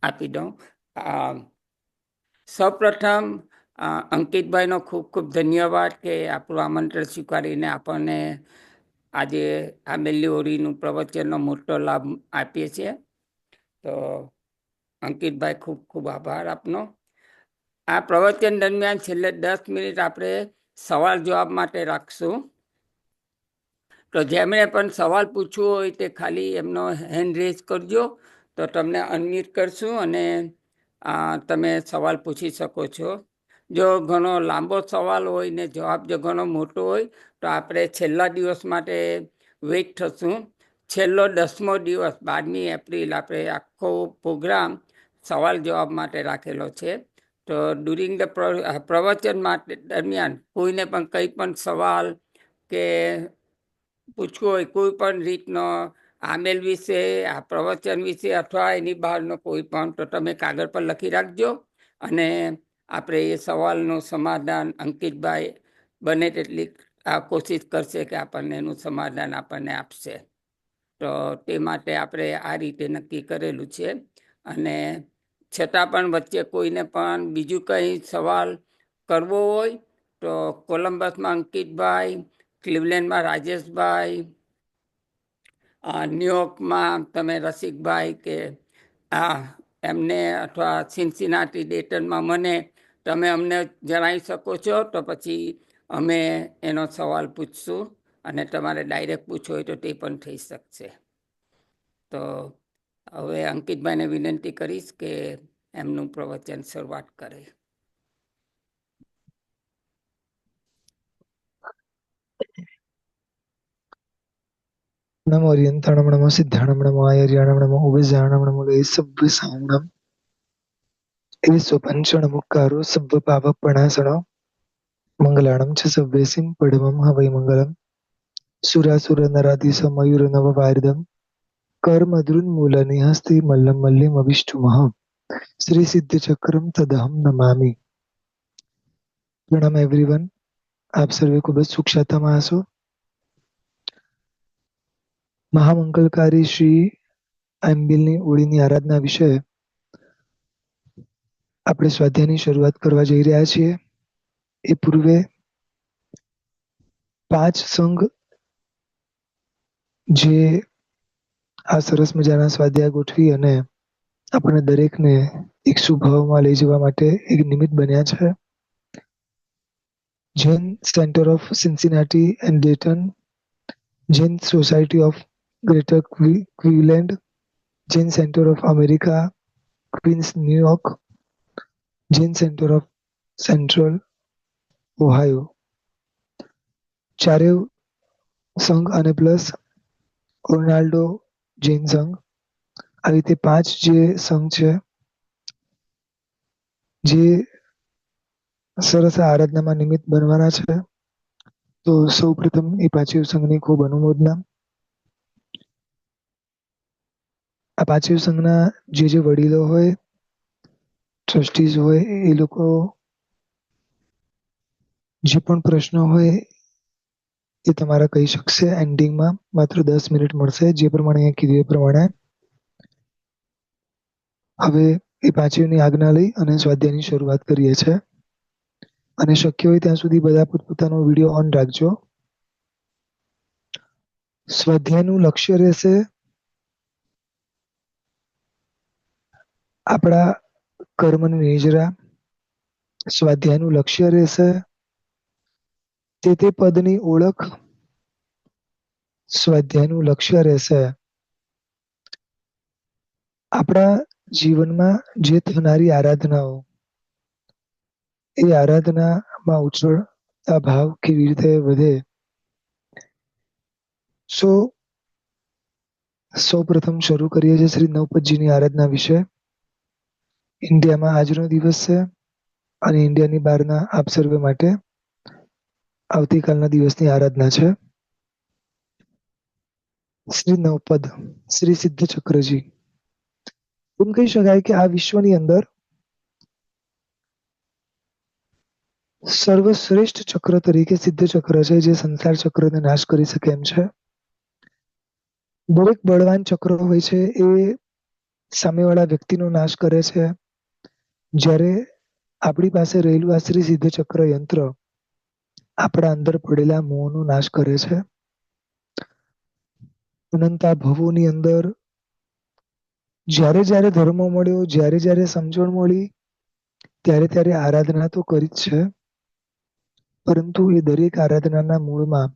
આપી દઉં. સૌપ્રથમ અંકિતભાઈનો ખૂબ ખૂબ ધન્યવાદ કે આપણું આમંત્રણ સ્વીકારીને આપણને આજે આ મેલ્લી ઓરીનું પ્રવચનનો મોટો લાભ આપીએ છીએ. તો અંકિતભાઈ ખૂબ ખૂબ આભાર આપનો. આ પ્રવચન દરમિયાન છેલ્લે 10 મિનિટ આપણે સવાલ જવાબ માટે રાખશું. તો જેમણે પણ સવાલ પૂછવો હોય તે ખાલી એમનો હેન્ડ રેઝ કરજો, તો તમને અનમ્યુટ કરશું અને તમે સવાલ પૂછી શકો છો. જો ઘણો લાંબો સવાલ હોય ને જવાબ જો ઘણો મોટો હોય તો આપણે છેલ્લા દિવસ માટે વેઇટ થશું. છેલ્લો 10મો દિવસ 12મી એપ્રિલ આપણે આખો પ્રોગ્રામ સવાલ જવાબ માટે રાખેલો છે. તો ડ્યુરિંગ ધ પ્રવચન માટે દરમિયાન કોઈને પણ કંઈ પણ સવાલ કે પૂછવું હોય કોઈ પણ રીતનો આ મેલ વિશે, આ પ્રવચન વિશે અથવા એની બહારનો કોઈ પણ, તો તમે કાગળ પર લખી રાખજો અને આપણે એ સવાલનું સમાધાન અંકિતભાઈ બને તેટલી કોશિશ કરશે કે આપણને એનું સમાધાન આપણને આપશે. તો તે માટે આપણે આ રીતે નક્કી કરેલું છે. અને છતાં પણ વચ્ચે કોઈને પણ બીજું કંઈ સવાલ કરવો હોય તો કોલમ્બસમાં અંકિતભાઈ, ક્લિવલેન્ડમાં રાજેશભાઈ, ન્યુયોર્કમાં તમે રસિકભાઈ કે એમને અથવા સિન્સિનાટી ડેટનમાં મને તમે અમને જણાવી શકો છો. તો પછી અમે એનો સવાલ પૂછશું અને તમારે ડાયરેક્ટ પૂછવો હોય તો તે પણ થઈ શકશે. તો હવે અંકિતભાઈને વિનંતી કરીશ કે એમનું પ્રવચન શરૂઆત કરે. નમો અરિયંતાણમ નમો સિદ્ધાણમ નમો આયર્યાણમ નમો ઉભજાણમ નમો લે સભ્વ સાવણમ એ સ્વપંચણ મુક્કારો સભ્વ પાવક પ્રણાસણ મંગલાણમ ચ સભ્યસિમ પડવમ હવૈ મંગલમ સુરાસુર નરાધીસ મયુર નવ વાર્દમ કર્મદ્રુન મૂલની હસ્તિ મલ્લમ મલ્લિમ અવિષ્ટુમઃ શ્રી સિદ્ધ ચક્રમ તદહમ નમામિ. પ્રણામ એવરીવન. આપ સર્વે ખૂબ જ સુખશાતામાં હશો. મહામંગલકારી શ્રી આંબિલની ઓળીની આરાધના વિશે આપણે સ્વાધ્યાયની શરૂઆત કરવા જઈ રહ્યા છીએ. એ પૂર્વે 5 સંઘ જે આ સરસ મજાના સ્વાધ્યાય ગોઠવી અને આપણે દરેકને એક શુભભાવમાં લઈ જવા માટે એક નિમિત્ત બન્યા છે. Jain centre of Cincinnati and Dayton, Jain society of greater Cleveland, Jain centre of America, Queens New York, Jain centre of central Ohio, ચારેય સંઘ અને પ્લસ ઓર્નાલ્ડો જૈન સંઘ, આવી રીતે 5 જે સંઘ છે જે સરસ આરાધનામાં નિમિત્ત બનવાના છે. તો સૌ પ્રથમ એ 5 સંઘની ખૂબ અનુમોદના. આ 5 સંઘના જે વડીલો હોય, ટ્રસ્ટીઝ હોય, એ લોકો જે પણ પ્રશ્નો હોય એ તમારા કહી શકશે. એન્ડિંગમાં માત્ર 10 મિનિટ મળશે, જે પ્રમાણે અહીંયા કીધું એ પ્રમાણે. હવે એ 5ની આજ્ઞા લઈ અને સ્વાધ્યાયની શરૂઆત કરીએ છીએ. અને શક્ય હોય ત્યાં સુધી બધા પોતપોતાનો વિડીયો ઓન રાખજો. સ્વાધ્યાયનું લક્ષ્ય રહેશે આપણા કર્મની નિજરા. સ્વાધ્યાયનું લક્ષ્ય રહેશે તે પદની ઓળખ. સ્વાધ્યાયનું લક્ષ્ય રહેશે આપણા જીવનમાં જે થનારી આરાધનાઓ, એ આરાધનામાં ઉછળતા ભાવ કેવી રીતે વધે. સૌ પ્રથમ શરૂ કરીએ છીએ શ્રી નવપતજીની આરાધના વિશે. ઇન્ડિયામાં આજનો દિવસ છે અને ઇન્ડિયાની બહારના આપ સર્વે માટે આવતીકાલના દિવસની આરાધના છે. શ્રી નવપદ, શ્રી સિદ્ધ ચક્રજી. એમ કહી શકાય કે આ વિશ્વની અંદર સર્વશ્રેષ્ઠ ચક્ર તરીકે સિદ્ધ ચક્ર છે, જે સંસાર ચક્રને નાશ કરી શકે એમ છે. દરેક બળવાન ચક્ર હોય છે એ સામેવાળા વ્યક્તિનો નાશ કરે છે, જ્યારે આપણી પાસે રહેલું આ શ્રી સિદ્ધ ચક્ર યંત્ર આપણા અંદર પડેલા મોહનો નાશ કરે છે. અનંતા ભવોની અંદર જ્યારે જ્યારે ધર્મ મળ્યો, જ્યારે જ્યારે સમજણ મળી, ત્યારે ત્યારે આરાધના તો કરી જ છે, પરંતુ એ દરેક આરાધનાના મૂળમાં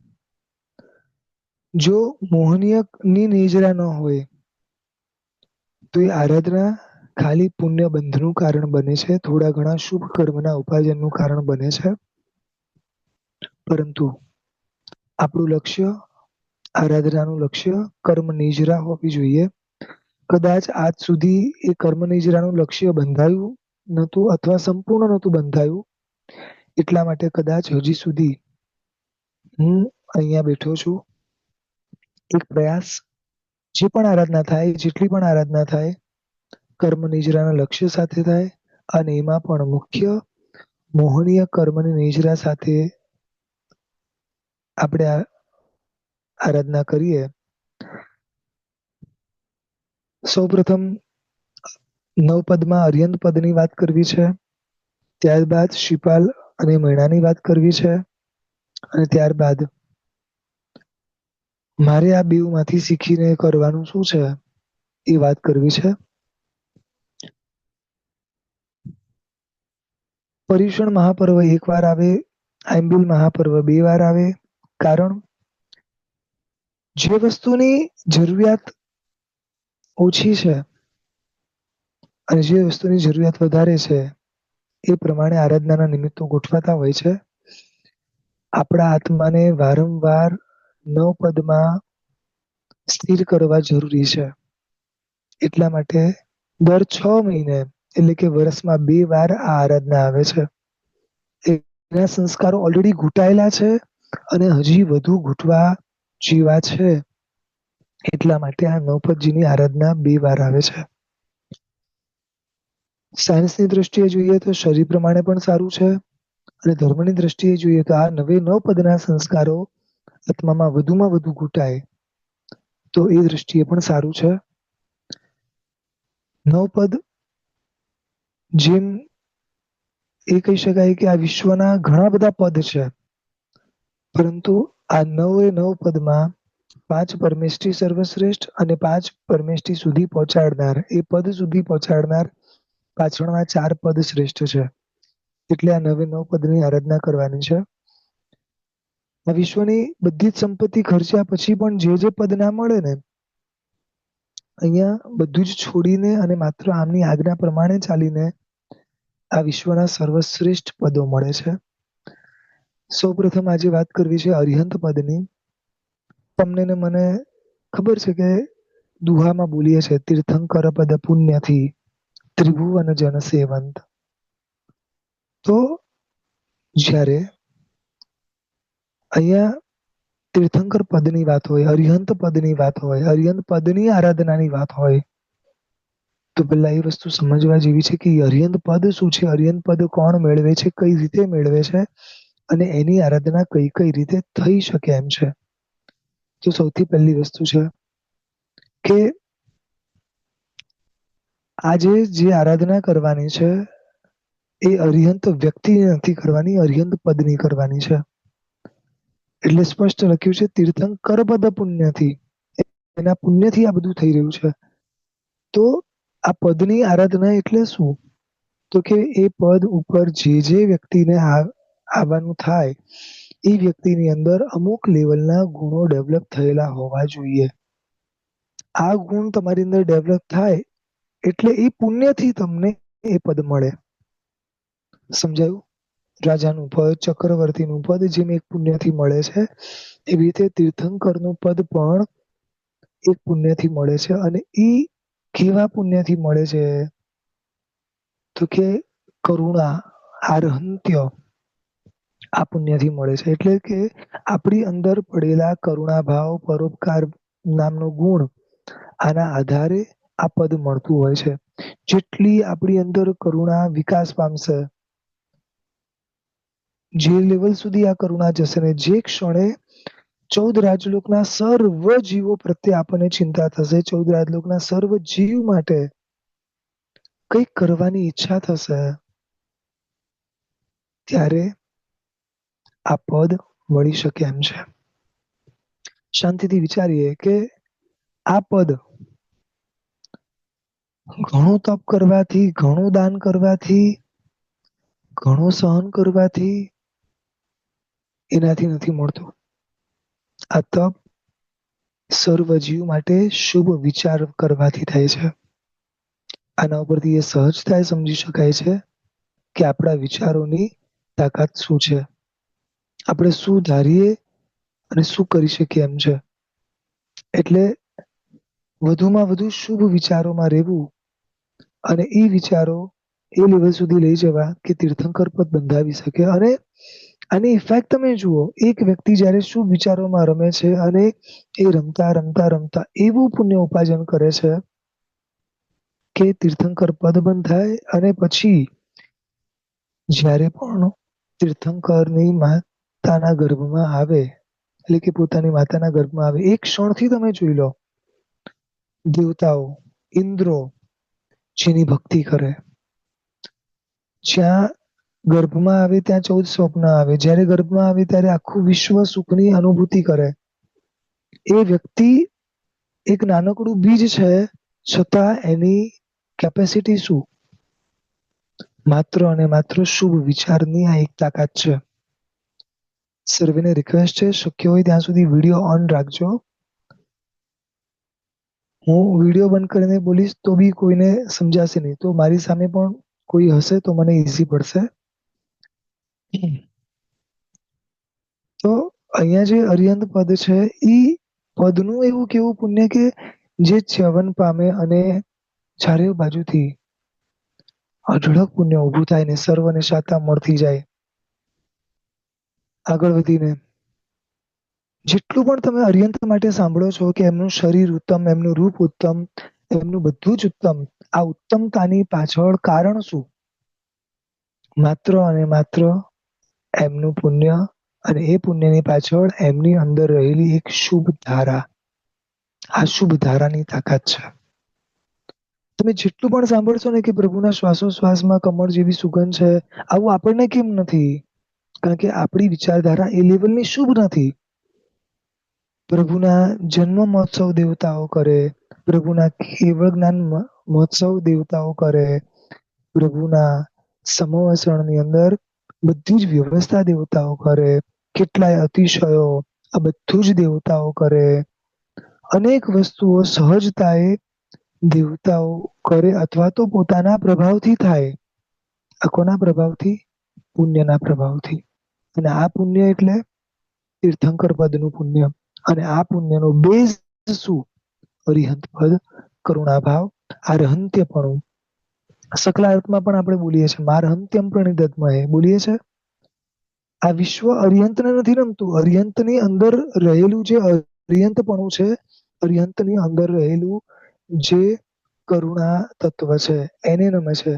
જો મોહનીયની નિજરા ન હોય તો એ આરાધના ખાલી પુણ્ય બંધનું કારણ બને છે, થોડા ઘણા શુભ કર્મના ઉપાર્જનનું કારણ બને છે, પરંતુ આપણું લક્ષ્ય, આરાધનાનું લક્ષ્ય કર્મ નિજરા હોવી જોઈએ. કદાચ આજ સુધી એ કર્મ નિજરાનું લક્ષ્ય બંધાયું નહોતું અથવા સંપૂર્ણ નહોતું બંધાયું, એટલા માટે કદાચ હજી સુધી હું અહીંયા બેઠો છું. એક પ્રયાસ, જે પણ આરાધના થાય, જેટલી પણ આરાધના થાય, કર્મ નિજરાના લક્ષ્ય સાથે થાય, અને એમાં પણ મુખ્ય મોહનીય કર્મની નિજરા સાથે આપણે આરાધના કરીએ. સૌપ્રથમ નવપદમાં અર્યંત પદની વાત કરવી છે, ત્યારબાદ શ્રીપાલ અને મૈણાની વાત કરવી છે, અને ત્યારબાદ મારે આ બેઉમાંથી શીખીને કરવાનું શું છે એ વાત કરવી છે. પર્યુષણ મહાપર્વ એક વાર આવે, આંબિલ મહાપર્વ 2 વાર આવે, કારણ જે વસ્તુની જરૂરિયાત ઓછી છે અને જે વસ્તુની જરૂરિયાત વધારે છે એ પ્રમાણે આરાધનાના નિમિત્તો ગોઠવાતા હોય છે. આપણા આત્માને વારંવાર નવપદમાં સ્થિર કરવા જરૂરી છે. એટલા માટે દર 6 મહિને એટલે કે વર્ષમાં 2 વાર આ આરાધના આવે છે. એના સંસ્કારો ઓલરેડી ઘૂંટાયેલા છે અને હજી વધુ ઘૂંટવા જેવા છે. એટલા માટે આ નવપદજીની આરાધના 2 વાર આવે છે. સાયન્સની દ્રષ્ટિએ જોઈએ તો શરીર પ્રમાણે પણ સારું છે, અને ધર્મની દ્રષ્ટિએ જોઈએ તો આ 9 પદના સંસ્કારો આત્મામાં વધુમાં વધુ ઘૂંટાય તો એ દ્રષ્ટિએ પણ સારું છે. 9 પદ જેમ એ કહી શકાય કે આ વિશ્વના ઘણા બધા પદ છે, પરંતુ આ 9 પદમાં 5 પરમેષ્ઠી સર્વશ્રેષ્ઠ અને 5 પરમેષ્ઠી સુધી પહોંચાડનાર, એ પદ સુધી પહોંચાડનાર પાછળના 4 પદ શ્રેષ્ઠ છે. એટલે આ 9 પદની આરાધના કરવાની છે. આ વિશ્વની બધી જ સંપત્તિ ખર્ચ્યા પછી પણ જે પદ ના મળે ને, અહીંયા બધું જ છોડીને અને માત્ર આમની આજ્ઞા પ્રમાણે ચાલીને આ વિશ્વના સર્વશ્રેષ્ઠ પદો મળે છે. સૌપ્રથમ આજે વાત કરવી છે અરિહંત પદની. તમને ને મને ખબર છે કે દુહામાં બોલીએ છે, તીર્થંકર પદ પુણ્યથી ત્રિભુવન જન સેવંત. તો જ્યારે અહીંયા તીર્થંકર પદની વાત હોય, અરિહંત પદની વાત હોય, અરિહંત પદની આરાધનાની વાત હોય, તો પેલા એ વસ્તુ સમજવા જેવી છે કે અરિહંત પદ શું છે, અરિહંત પદ કોણ મેળવે છે, કઈ રીતે મેળવે છે, અને એની આરાધના કઈ કઈ રીતે થઈ શકે એમ છે. તો સૌથી પહેલી વસ્તુ છે કે આજે જે આરાધના કરવાની છે એ અરિહંત વ્યક્તિની નથી કરવાની, અરિહંત પદની કરવાની છે. એટલે સ્પષ્ટ લખ્યું છે તીર્થંકર પદ પુણ્યથી, એના પુણ્યથી આ બધું થઈ રહ્યું છે. તો આ પદની આરાધના એટલે શું? તો કે એ પદ ઉપર જે વ્યક્તિને આવવાનું થાય એ વ્યક્તિની અંદર અમુક લેવલના ગુણો ડેવલપ થયેલા હોવા જોઈએ. આ ગુણ તમારી અંદર ડેવલપ થાય એટલે એ પુણ્યથી તમને એ પદ મળે. સમજાયું? રાજાનું પદ, ચક્રવર્તીનું પદ જેમ એક પુણ્યથી મળે છે, એવી રીતે તીર્થંકરનું પદ પણ એક પુણ્યથી મળે છે. અને એ કેવા પુણ્યથી મળે છે? તો કે કરુણા, આરહંત્ય, આ પુણ્યથી મળે છે. એટલે કે આપણી અંદર પડેલા કરુણાભાવ, પરોપકાર નામનો ગુણ, આના આધારે આ પદ મળતું હોય છે. જેટલી આપણી અંદર કરુણા વિકાસ પામશે, જે લેવલ સુધી આ કરુણા જશે ને જે ક્ષણે 14 રાજલોકના સર્વ જીવો પ્રત્યે આપણને ચિંતા થશે, 14 રાજલોકના સર્વ જીવ માટે કંઈક કરવાની ઈચ્છા થશે ત્યારે આ પદ મળી શકે એમ છે. શાંતિથી વિચારીએ કે આ પદ ઘણું તપ કરવાથી, ઘણું દાન કરવાથી, ઘણું સહન કરવાથી એનાથી નથી મળતું. આ તપ સર્વજીવ માટે શુભ વિચાર કરવાથી થાય છે. આના ઉપરથી એ સહજતાએ સમજી શકાય છે કે આપણા વિચારોની તાકાત શું છે, આપણે શું ધારીએ અને શું કરી શકીએ એમ છે. એટલે વધુમાં વધુ શુભ વિચારોમાં રહેવું અને એ વિચારો એ લેવલ સુધી લઈ જવા કે તીર્થંકર પદ બંધાવી શકે. અને આની ઇફેક્ટ તમે જુઓ, એક વ્યક્તિ જયારે શુભ વિચારોમાં રમે છે અને એ રમતા રમતા રમતા એવું પુણ્ય ઉપાર્જન કરે છે કે તીર્થંકર પદ બંધાય. અને પછી જ્યારે પણ તીર્થંકરની માતાના ગર્ભમાં આવે, એટલે કે પોતાની માતાના ગર્ભમાં આવે, એક ક્ષણથી તમે જોઈ લો, દેવતાઓ, ઇન્દ્રો જેની ભક્તિ કરે, જ્યાં ગર્ભમાં આવે ત્યાં 14 સ્વપ્ન આવે, જ્યારે ગર્ભમાં આવે ત્યારે આખું વિશ્વ સુખની અનુભૂતિ કરે. એ વ્યક્તિ એક નાનકડું બીજ છે, છતાં એની કેપેસિટી શું? માત્ર અને માત્ર શુભ વિચારની આ એક તાકાત છે. સર્વેને રિક્વેસ્ટ છે, શક્ય હોય ત્યાં સુધી વિડીયો ઓન રાખજો. હું વિડીયો બંધ કરીને બોલીશ તો બી કોઈને સમજાશે નહીં, તો મારી સામે પણ કોઈ હશે તો મને ઈઝી પડશે. તો અહીંયા જે અરિહંત પદ છે, ઈ પદનું એવું કેવું પુણ્ય કે જે ચ્યવન પામે અને ચારે બાજુથી અઢળક પુણ્ય ઊભું થાય ને સર્વને શાતા મળતી જાય. આગળ વધીને જેટલું પણ તમે અરિહંત માટે સાંભળો છો કે એમનું શરીર ઉત્તમ, એમનું રૂપ ઉત્તમ, એમનું બધું જ ઉત્તમ, આ ઉત્તમતાની પાછળ કારણ શું? માત્ર અને માત્ર એમનું પુણ્ય, અને એ પુણ્યની પાછળ એમની અંદર રહેલી એક શુભ ધારા. આ શુભ ધારાની તાકાત છે. તમે જેટલું પણ સાંભળશો ને કે પ્રભુના શ્વાસોશ્વાસમાં કમળ જેવી સુગંધ છે, આવું આપણને કેમ નથી? કારણ કે આપણી વિચારધારા એ લેવલની શુભ નથી. પ્રભુના જન્મ મહોત્સવ દેવતાઓ કરે, પ્રભુના કેવળ જ્ઞાન મહોત્સવ દેવતાઓ કરે, પ્રભુના સમવસરણની અંદર બધી જ વ્યવસ્થા દેવતાઓ કરે, કેટલાય અતિશયો આ બધું જ દેવતાઓ કરે. અનેક વસ્તુઓ સહજતાએ દેવતાઓ કરે અથવા તો પોતાના પ્રભાવથી થાય. આ કોના પ્રભાવથી? પુણ્યના પ્રભાવથી. અને આ પુણ્ય એટલે તીર્થંકર પદનું પુણ્ય. અને આ પુણ્યનો બેઝ શું? અરિહંત પદ, કરુણાભાવ, આરહંત્યપણું. સકલા અર્થમાં પણ આપણે બોલીએ છીએ મારહંત્યમ પ્રણિધત્મહે, બોલીએ છીએ. આ વિશ્વ અરિહંતને નથી રમતું. અરિહંતની અંદર રહેલું જે અરિહંતપણું છે, અરિહંતની અંદર રહેલું જે કરુણા તત્વ છે, એને નમે છે.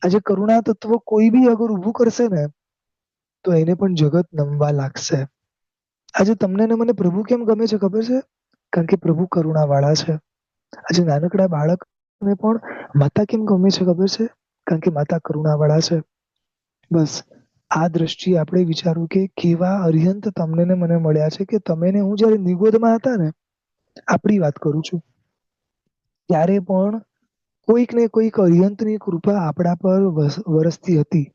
આજે કરુણા તત્વ કોઈ બી અગર ઊભું કરશે ને તો એને પણ જગત નમવા લાગશે. આજે તમને ને મને પ્રભુ કેમ ગમે છે ખબર છે? કારણ કે પ્રભુ કરુણા વાળા છે. આજે નાનકડા બાળકને પણ માતા કેમ ગમે છે ખબર છે? કારણ કે માતા કરુણા વાળા છે. બસ આ દ્રષ્ટિએ આપણે વિચારવું કે કેવા અરિહંત તમને ને મને મળ્યા છે કે તમે ને હું જયારે નિગોદમાં હતા ને, આપણી વાત કરું છું, ત્યારે પણ કોઈક ને કોઈક અરિહંતની કૃપા આપણા પર વરસતી હતી.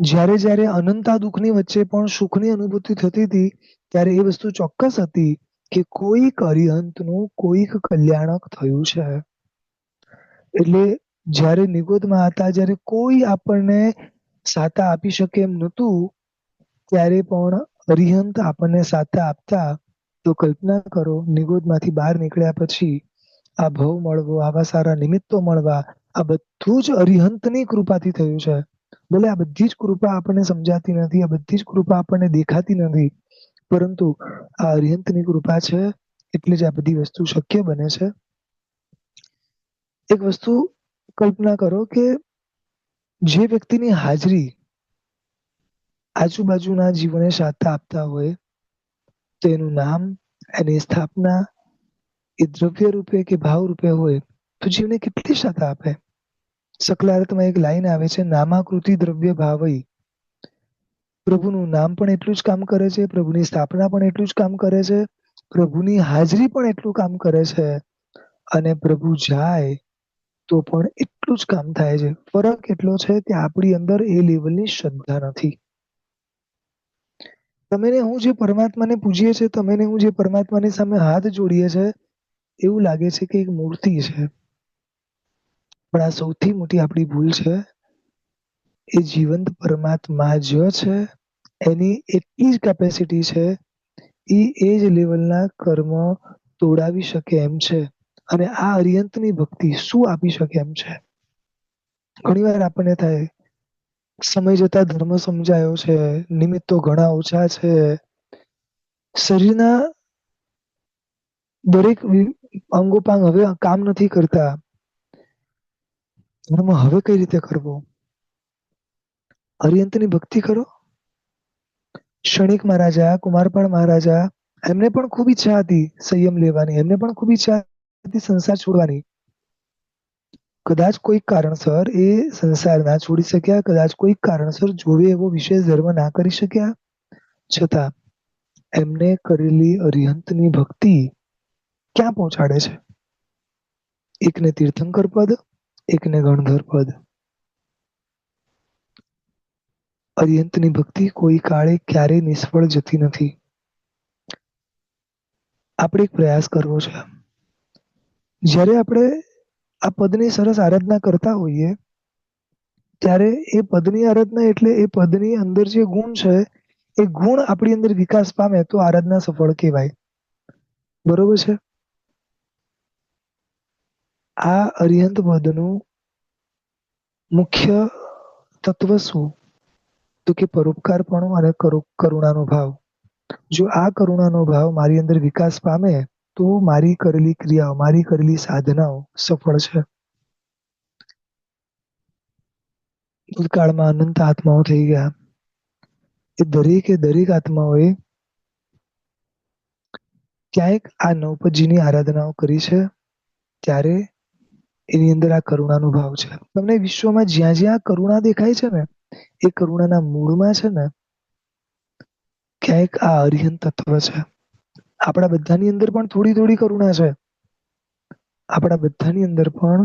જ્યારે જ્યારે અનંતા દુઃખની વચ્ચે પણ સુખની અનુભૂતિ થતી હતી, ત્યારે એ વસ્તુ ચોક્કસ હતી કે કોઈક અરિહંતનું કોઈક કલ્યાણક થયું છે. એટલે જ્યારે નિગોદમાં હતા, જ્યારે કોઈ આપણને સાતા આપી શકે એમ નહોતું, ત્યારે પણ અરિહંત આપણને સાતા આપતા. તો કલ્પના કરો, નિગોદમાંથી બહાર નીકળ્યા પછી આ ભવ મળવો, આવા સારા નિમિત્તો મળવા, આ બધું જ અરિહંતની કૃપાથી થયું છે. ભલે આ બધી જ કૃપા આપણને સમજાતી નથી, આ બધી જ કૃપા આપણને દેખાતી નથી, પરંતુ આ અરિહંતની કૃપા છે એટલે જ આ બધી વસ્તુ શક્ય બને છે. એક વસ્તુ કલ્પના કરો કે જે વ્યક્તિની હાજરી આજુબાજુના જીવને શાતા આપતા હોય, તો એનું નામ, એની સ્થાપના એ દ્રવ્ય રૂપે કે ભાવ રૂપે હોય તો જીવને કેટલી શાતા આપે. સકલાર્થમાં એક લાઈન આવે છે, નામાકૃતિ દ્રવ્ય ભાવઈ. પ્રભુનું નામ પણ એટલું જ કામ કરે છે, પ્રભુની સ્થાપના પણ એટલું જ કામ કરે છે, પ્રભુની હાજરી પણ એટલું કામ કરે છે, અને પ્રભુ જાય તો પણ એટલું જ કામ થાય છે. ફરક એટલો છે કે આપણી અંદર એ લેવલની શ્રદ્ધા નથી. તમે ને હું જે પરમાત્માને પૂજીએ છીએ, તમે ને હું જે પરમાત્માની સામે હાથ જોડીએ છે, એવું લાગે છે કે એક મૂર્તિ છે. પણ આ સૌથી મોટી આપણી ભૂલ છે. એ જીવંત પરમાત્મા જ છે. એની એટલી જ કેપેસિટી છે, એ જ લેવલના કર્મ તોડાવી શકે એમ છે. અને આ અરિયંતની ભક્તિ શું આપી શકે એમ છે. ઘણી વાર આપણને થાય, સમય જતા ધર્મ સમજાયો છે, નિમિત્તો ઘણા ઓછા છે, શરીરના દરેક અંગોપાંગ હવે કામ નથી કરતા. ધર્મ હવે કઈ રીતે કરવો? અરિયંતની ભક્તિ કરો. ક્ષણિક મહારાજા, કુમારપાળ મહારાજા, એમને પણ ખૂબ ઈચ્છા હતી સંયમ લેવાની, એમને પણ ખૂબ ઈચ્છા હતી સંસાર છોડવાની. કદાચ કોઈક કારણસર એ સંસાર ના છોડી શક્યા, કદાચ કોઈક કારણસર જોવે એવો વિશેષ ધર્મ ના કરી શક્યા, છતાં એમને કરેલી અરિહંતની ભક્તિ ક્યાં પહોંચાડે છે? એકને તીર્થંકર પદ, એકને ગણધર પદ. અરિહંતની ભક્તિ કોઈ કાળે ક્યારેય નિષ્ફળ જતી નથી. આપણે એક પ્રયાસ કરવો છે. જ્યારે આપણે આ પદની સરસ આરાધના કરતા હોઈએ, ત્યારે એ પદની આરાધના એટલે એ પદની અંદર જે ગુણ છે, એ ગુણ આપણી અંદર વિકાસ પામે તો આરાધના સફળ કહેવાય. બરોબર છે? આ અરિહંત પદનું મુખ્ય તત્વ શું? તો કે પરોપકારપણું અને કરુણાનો ભાવ. જો આ કરુણાનો ભાવ મારી અંદર વિકાસ પામે તો મારી કરેલી ક્રિયાઓ, મારી કરેલી સાધનાઓ સફળ છે. ભૂતકાળમાં અનંત આત્માઓ થઈ ગયા. એ દરેક આત્માઓએ ક્યાંક આ નવપદજીની આરાધનાઓ કરી છે, ત્યારે એની અંદર આ કરુણાનો ભાવ છે. તમને વિશ્વમાં જ્યાં જ્યાં કરુણા દેખાય છે ને, એ કરુણાના મૂળમાં છે ને ક્યાંક આ અરિહંત તત્વ છે. આપણા બધાની અંદર પણ થોડી થોડી કરુણા છે. આપણા બધાની અંદર પણ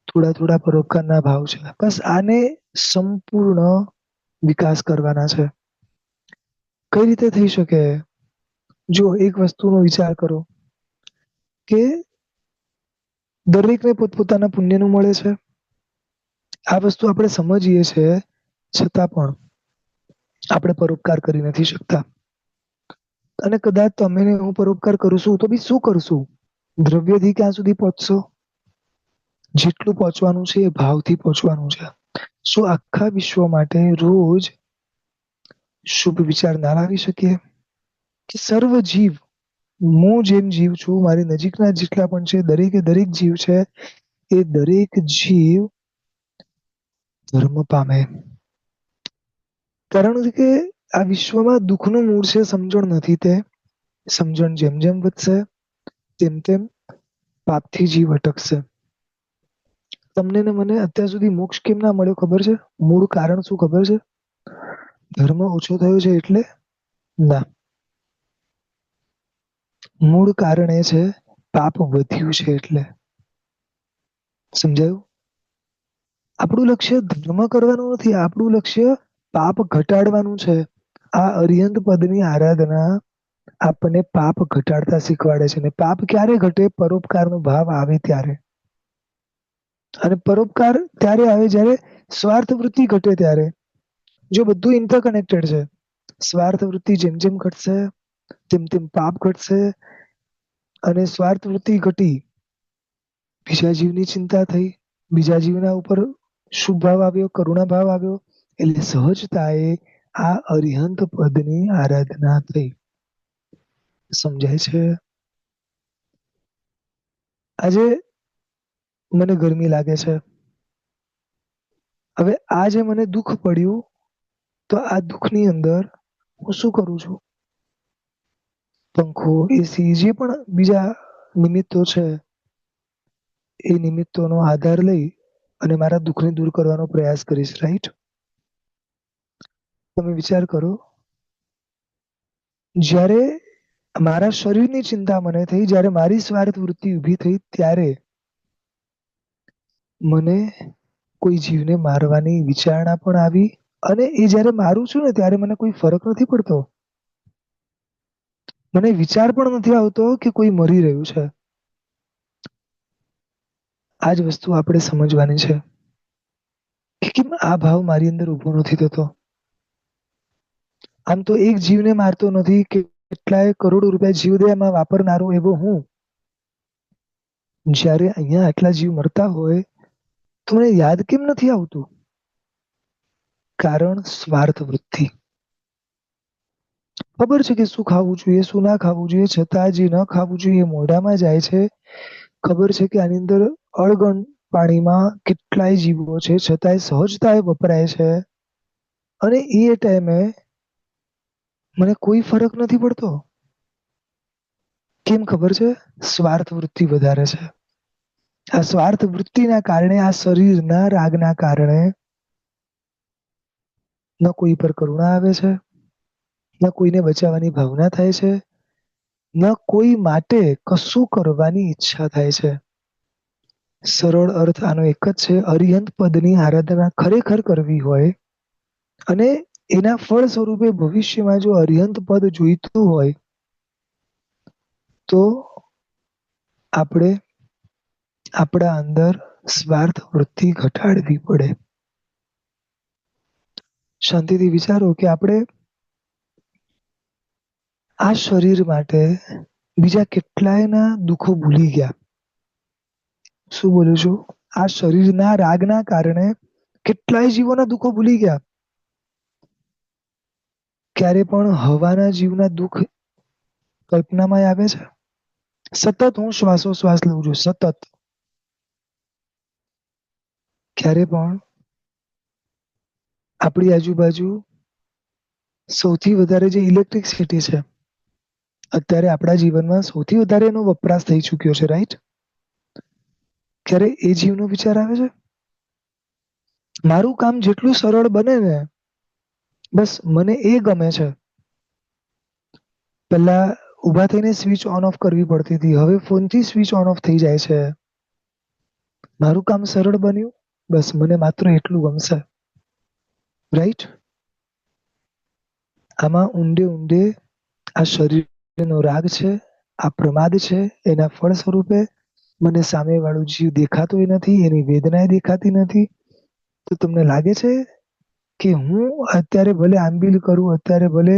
થોડા થોડા પરોપકારના ભાવ છે. બસ આને સંપૂર્ણ વિકાસ કરવાના છે. કઈ રીતે થઈ શકે? જો એક વસ્તુનો વિચાર કરો કે દરેકને પોતપોતાના પુણ્યનું મળે છે. આ વસ્તુ આપણે સમજીએ છીએ, છતાં પણ આપણે પરોપકાર કરી નથી શકતા. અને કદાચ તમે ને હું પરોપકાર કરશું તો બી શું કરશું? દ્રવ્યથી ક્યાં સુધી પહોંચશો? જેટલું પહોંચવાનું છે એ ભાવથી પહોંચવાનું છે. શું આખા વિશ્વ માટે રોજ શુભ વિચાર ના લાવી શકીએ? કે સર્વ જીવ, હું જેમ જીવ છું, મારી નજીકના જેટલા પણ છે, દરેકે દરેક જીવ છે, એ દરેક જીવ ધર્મ પામે. કારણ કે આ વિશ્વમાં દુઃખનું મૂળ છે સમજણ નથી. તે સમજણ જેમ જેમ વધશે તેમ તેમ પાપથી જીવ અટકશે. તમને ને મને અત્યાર સુધી મોક્ષ કેમ ના મળ્યો ખબર છે? મૂળ કારણ શું ખબર છે? ધર્મ ઓછો થયો છે એટલે? ના. મૂળ કારણ એ છે પાપ વધ્યું છે એટલે. સમજાયું? આપણું લક્ષ્ય ધર્મ કરવાનું નથી, આપણું લક્ષ્ય પાપ ઘટાડવાનું છે. આ અરિહંત પદની આરાધના આપણને પાપ ઘટાડતા શીખવાડે છે. ને પાપ ક્યારે ઘટે? પરોપકારનો ભાવ આવે ત્યારે. અને પરોપકાર ત્યારે આવે જ્યારે સ્વાર્થ વૃત્તિ ઘટે ત્યારે. જો બધું ઇન્ટરકનેક્ટેડ છે. સ્વાર્થ વૃત્તિ જેમ જેમ ઘટશે તેમ તેમ પાપ ઘટશે, અને સ્વાર્થ વૃત્તિ ઘટી, બીજા જીવની ચિંતા થઈ, બીજા જીવના ઉપર શુભ ભાવ આવ્યો, કરુણા ભાવ આવ્યો, એટલે સહજતાએ આ અરિહંત પદની આરાધના થઈ. સમજાય છે? આજે મને ગરમી લાગે છે. હવે આ જે મને દુઃખ પડ્યું, તો આ દુઃખની અંદર હું શું કરું છું? પંખો, એસી, જે પણ બીજા નિમિત્તો છે, એ નિમિત્તોનો આધાર લઈ અને મારા દુઃખને દૂર કરવાનો પ્રયાસ કરીશ. રાઈટ? તમે વિચાર કરો, જ્યારે મારા શરીરની ચિંતા મને થઈ, જ્યારે મારી સ્વાર્થ વૃત્તિ ઊભી થઈ, ત્યારે મને કોઈ જીવને મારવાની વિચારણા પણ આવી. અને એ જ્યારે મારું છું ને ત્યારે મને કોઈ ફરક નથી પડતો. મને વિચાર પણ નથી આવતો કે કોઈ મરી રહ્યું છે. આ જ વસ્તુ આપણે સમજવાની છે કે કેમ આ ભાવ મારી અંદર ઉભો નથી થતો. આમ તો એક જીવને મારતો નથી, કેટલાય કરોડો રૂપિયા જીવદયામાં વાપરનારો એવો હું, જ્યારે અહીંયા આટલા જીવ મરતા હોય તો મને યાદ કેમ નથી આવતું? કારણ સ્વાર્થ વૃત્તિ. ખબર છે કે શું ખાવું જોઈએ, શું ના ખાવું જોઈએ, છતાં જે ન ખાવું જોઈએ એ મોઢામાં જાય છે. ખબર છે કે આની અંદર અળગણ પાણીમાં કેટલાય જીવો છે, છતાંય સહજતાએ વપરાય છે. અને એ ટાઈમે મને કોઈ ફરક નથી પડતો. કેમ ખબર છે? સ્વાર્થ વૃત્તિ વધારે છે. આ સ્વાર્થ વૃત્તિના કારણે, આ શરીરના રાગના કારણે ન કોઈ પર કરુણા આવે છે, ન કોઈને બચાવવાની ભાવના થાય છે, ન કોઈ માટે કશું કરવાની ઈચ્છા થાય છે. સરળ અર્થ આનો એક જ છે. અરિહંત પદની આરાધના ખરેખર કરવી હોય અને એના ફળ સ્વરૂપે ભવિષ્યમાં જો અરિહંત પદ જોઈતું હોય તો આપણે આપણા અંદર સ્વાર્થ વૃત્તિ ઘટાડવી પડે. શાંતિથી વિચારો કે આપણે આ શરીર માટે બીજા કેટલાયના દુઃખો ભૂલી ગયા. શું બોલું છું? આ શરીરના રાગના કારણે કેટલાય જીવોના દુઃખો ભૂલી ગયા. ક્યારે પણ હવાના જીવના દુઃખ કલ્પનામાં આવે છે? સતત હું શ્વાસોશ્વાસ લઉં છું, સતત. ક્યારે પણ આપણી આજુબાજુ સૌથી વધારે જે ઇલેક્ટ્રિસિટી છે, અત્યારે આપણા જીવનમાં સૌથી વધારે એનો વપરાશ થઈ ચુક્યો છે. રાઈટ? ક્યારે એ જીવનો વિચાર આવે છે? મારું કામ જેટલું સરળ બને ને, બસ મને એ ગમે છે. પહેલા ઊભા થઈને સ્વિચ ઓન ઓફ કરવી પડતી હતી, હવે ફોનથી સ્વિચ ઓન ઓફ થઈ જાય છે. મારું કામ સરળ બન્યું, બસ મને માત્ર એટલું ગમશે. રાઈટ? આમાં ઊંડે ઊંડે આ શરીરનો રાગ છે, આ પ્રમાદ છે. એના ફળ સ્વરૂપે મને સામેવાળું જીવ દેખાતોય નથી, એની વેદનાએ દેખાતી નથી. તો તમને લાગે છે કે હું અત્યારે ભલે આંબીલ કરું, અત્યારે ભલે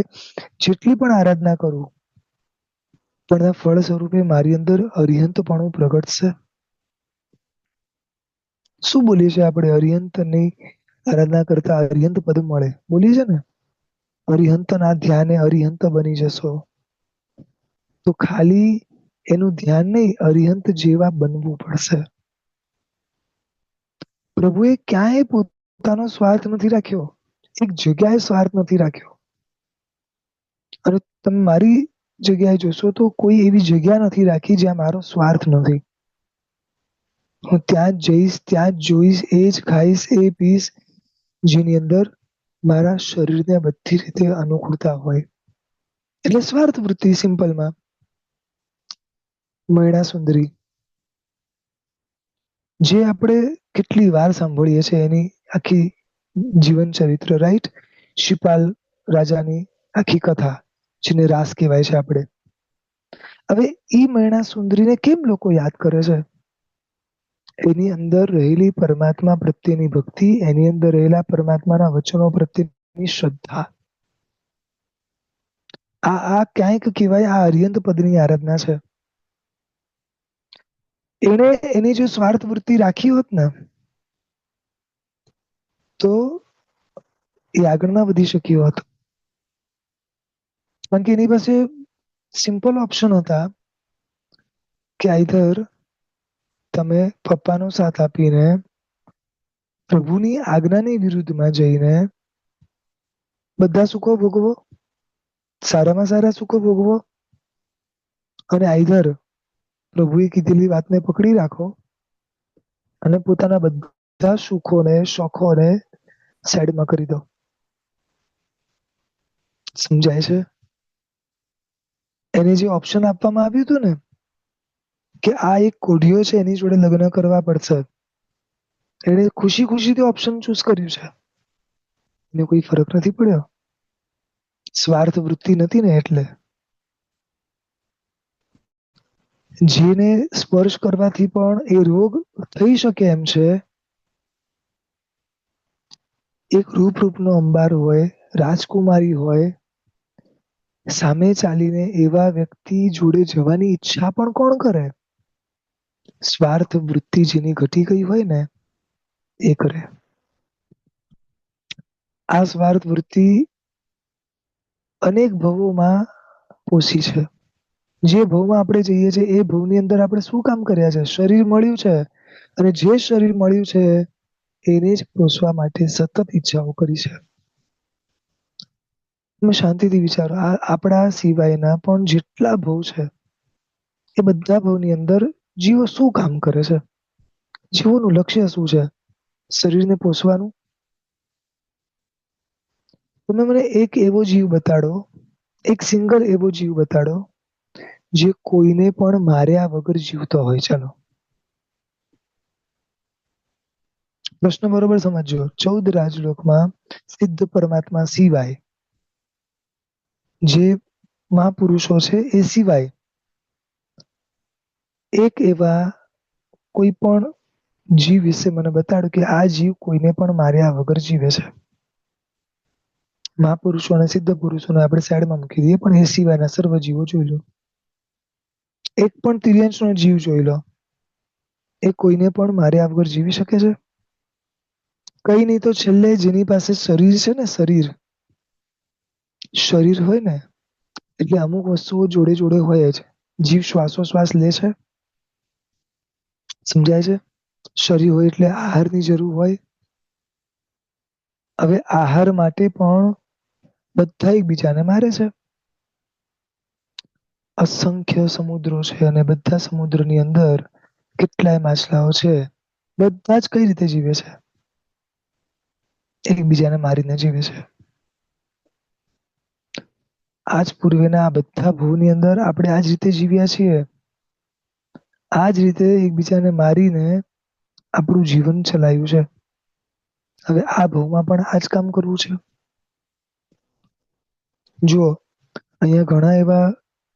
જેટલી પણ આરાધના કરું, પણ આ ફળ સ્વરૂપે મારી અંદર અરિહંતપણું પ્રગટશે? શું બોલીએ છીએ આપણે? અરિહંતની આરાધના કરતા અરિહંત પદ મળે, બોલીએ છે ને? અરિહંતના ધ્યાને અરિહંત બની જશો. તો ખાલી એનું ધ્યાન નહીં, અરિહંત જેવા બનવું પડશે. પ્રભુએ ક્યાંય પોતાનો સ્વાર્થ નથી રાખ્યો, એક જગ્યાએ સ્વાર્થ નથી રાખ્યો. અને તમે મારી જગ્યાએ જોશો તો કોઈ એવી જગ્યા નથી રાખી જ્યાં મારો સ્વાર્થ નથી. હું ત્યાં જ જઈશ, ત્યાં જ જોઈશ, એ જ ખાઈશ, એ પીશ જેની અંદર મારા શરીરને બધી રીતે અનુકૂળતા હોય. એટલે સ્વાર્થ વૃત્તિ. સિમ્પલમાં મૈણા સુંદરી, જે આપણે કેટલી વાર સાંભળીએ છીએ એની આખી જીવન ચરિત્ર. રાઈટ? શિપાલ રાજાની આખી કથા, જેને રાસ કહેવાય છે આપણે. હવે એ મૈણા સુંદરીને કેમ લોકો યાદ કરે છે? એની અંદર રહેલી પરમાત્મા પ્રત્યેની ભક્તિ, એની અંદર રહેલા પરમાત્માના વચનો પ્રત્યેની શ્રદ્ધા. આ ક્યાંક કહેવાય આ અરિહંત પદની આરાધના છે. એને એની જો સ્વાર્થ વૃત્તિ રાખી હોત ને તો એ આગળ ના વધી શક્યો હોત. કારણ કે એની પાસે સિમ્પલ ઓપ્શન હતા કે આઈધર તમે પપ્પાનો સાથ આપીને પ્રભુની આજ્ઞાની વિરુદ્ધમાં જઈને બધા સુખો ભોગવો, સારામાં સારા સુખો ભોગવો, અને આઈધર પ્રભુએ કીધેલી વાતને પકડી રાખો અને પોતાના બધા બધા સુખોને શોખોને સાઈડમાં કરી દો. સમજાય છે? એને જે ઓપ્શન આપવામાં આવ્યું હતું ને કે આ એક કોઢિયો છે એની જોડે લગ્ન કરવા પડશે, એને ખુશી ખુશીથી ઓપ્શન ચૂઝ કર્યું છે. એને કોઈ ફરક નથી પડ્યો. સ્વાર્થ વૃત્તિ નથી ને એટલે. જેને સ્પર્શ કરવાથી પણ એ રોગ થઈ શકે એમ છે. એક રૂપનો અંબાર હોય, રાજકુમારી હોય, સામે ચાલીને એવા વ્યક્તિ જોડે જવાની ઈચ્છા પણ કોણ કરે? સ્વાર્થ વૃત્તિ જેની ઘટી ગઈ હોય ને એ કરે. આ સ્વાર્થ વૃત્તિ અનેક ભવોમાં પોષી છે. જે ભવમાં આપણે જઈએ છીએ એ ભવની અંદર આપણે શું કામ કર્યા છે? શરીર મળ્યું છે અને જે શરીર મળ્યું છે એને જ પોષવા માટે સતત ઈચ્છાઓ કરી છે. તમે શાંતિથી વિચારો, આપણા સિવાયના પણ જેટલા ભવ છે એ બધા ભવની અંદર જીવો શું કામ કરે છે? જીવોનું લક્ષ્ય શું છે? શરીરને પોષવાનું? તમે મને એક એવો જીવ બતાડો, એક સિંગલ એવો જીવ બતાડો જે કોઈને પણ માર્યા વગર જીવતો હોય. ચાલો પ્રશ્ન બરોબર સમજજો. 14 રાજલોકમાં સિદ્ધ પરમાત્મા સિવાય, જે મહાપુરુષો છે એ સિવાય એક એવા કોઈ પણ જીવ વિશે મને બતાડો કે આ જીવ કોઈને પણ માર્યા વગર જીવે છે. મહાપુરુષો અને સિદ્ધ પુરુષોને આપણે સાઈડમાં મૂકી દઈએ, પણ એ સિવાયના સર્વ જીવો જોઈ લો. એક પણ તિર્યંશનો જીવ જોઈ લો, એ કોઈને પણ માર્યા વગર જીવી શકે છે? કઈ નહીં તો છેલ્લે જેની પાસે શરીર છે ને, શરીર હોય ને એટલે અમુક વસ્તુઓ જોડે જોડે હોય જ. જીવ શ્વાસોશ્વાસ લે છે, સમજાય છે? શરીર હોય એટલે આહારની જરૂર હોય. હવે આહાર માટે પણ બધા એકબીજાને મારે છે. અસંખ્ય સમુદ્રો છે અને બધા સમુદ્રની અંદર કેટલાય માછલાઓ છે. બધા જ કઈ રીતે જીવે છે? એકબીજાને મારીને જીવે છે. આજ પૂર્વેના આ બધા ભવની અંદર આપણે આજ રીતે જીવ્યા છીએ. આજ રીતે એકબીજાને મારીને આપણું જીવન ચલાવ્યું છે. હવે આ ભવમાં પણ આજ કામ કરવું છે. જુઓ, અહીંયા ઘણા એવા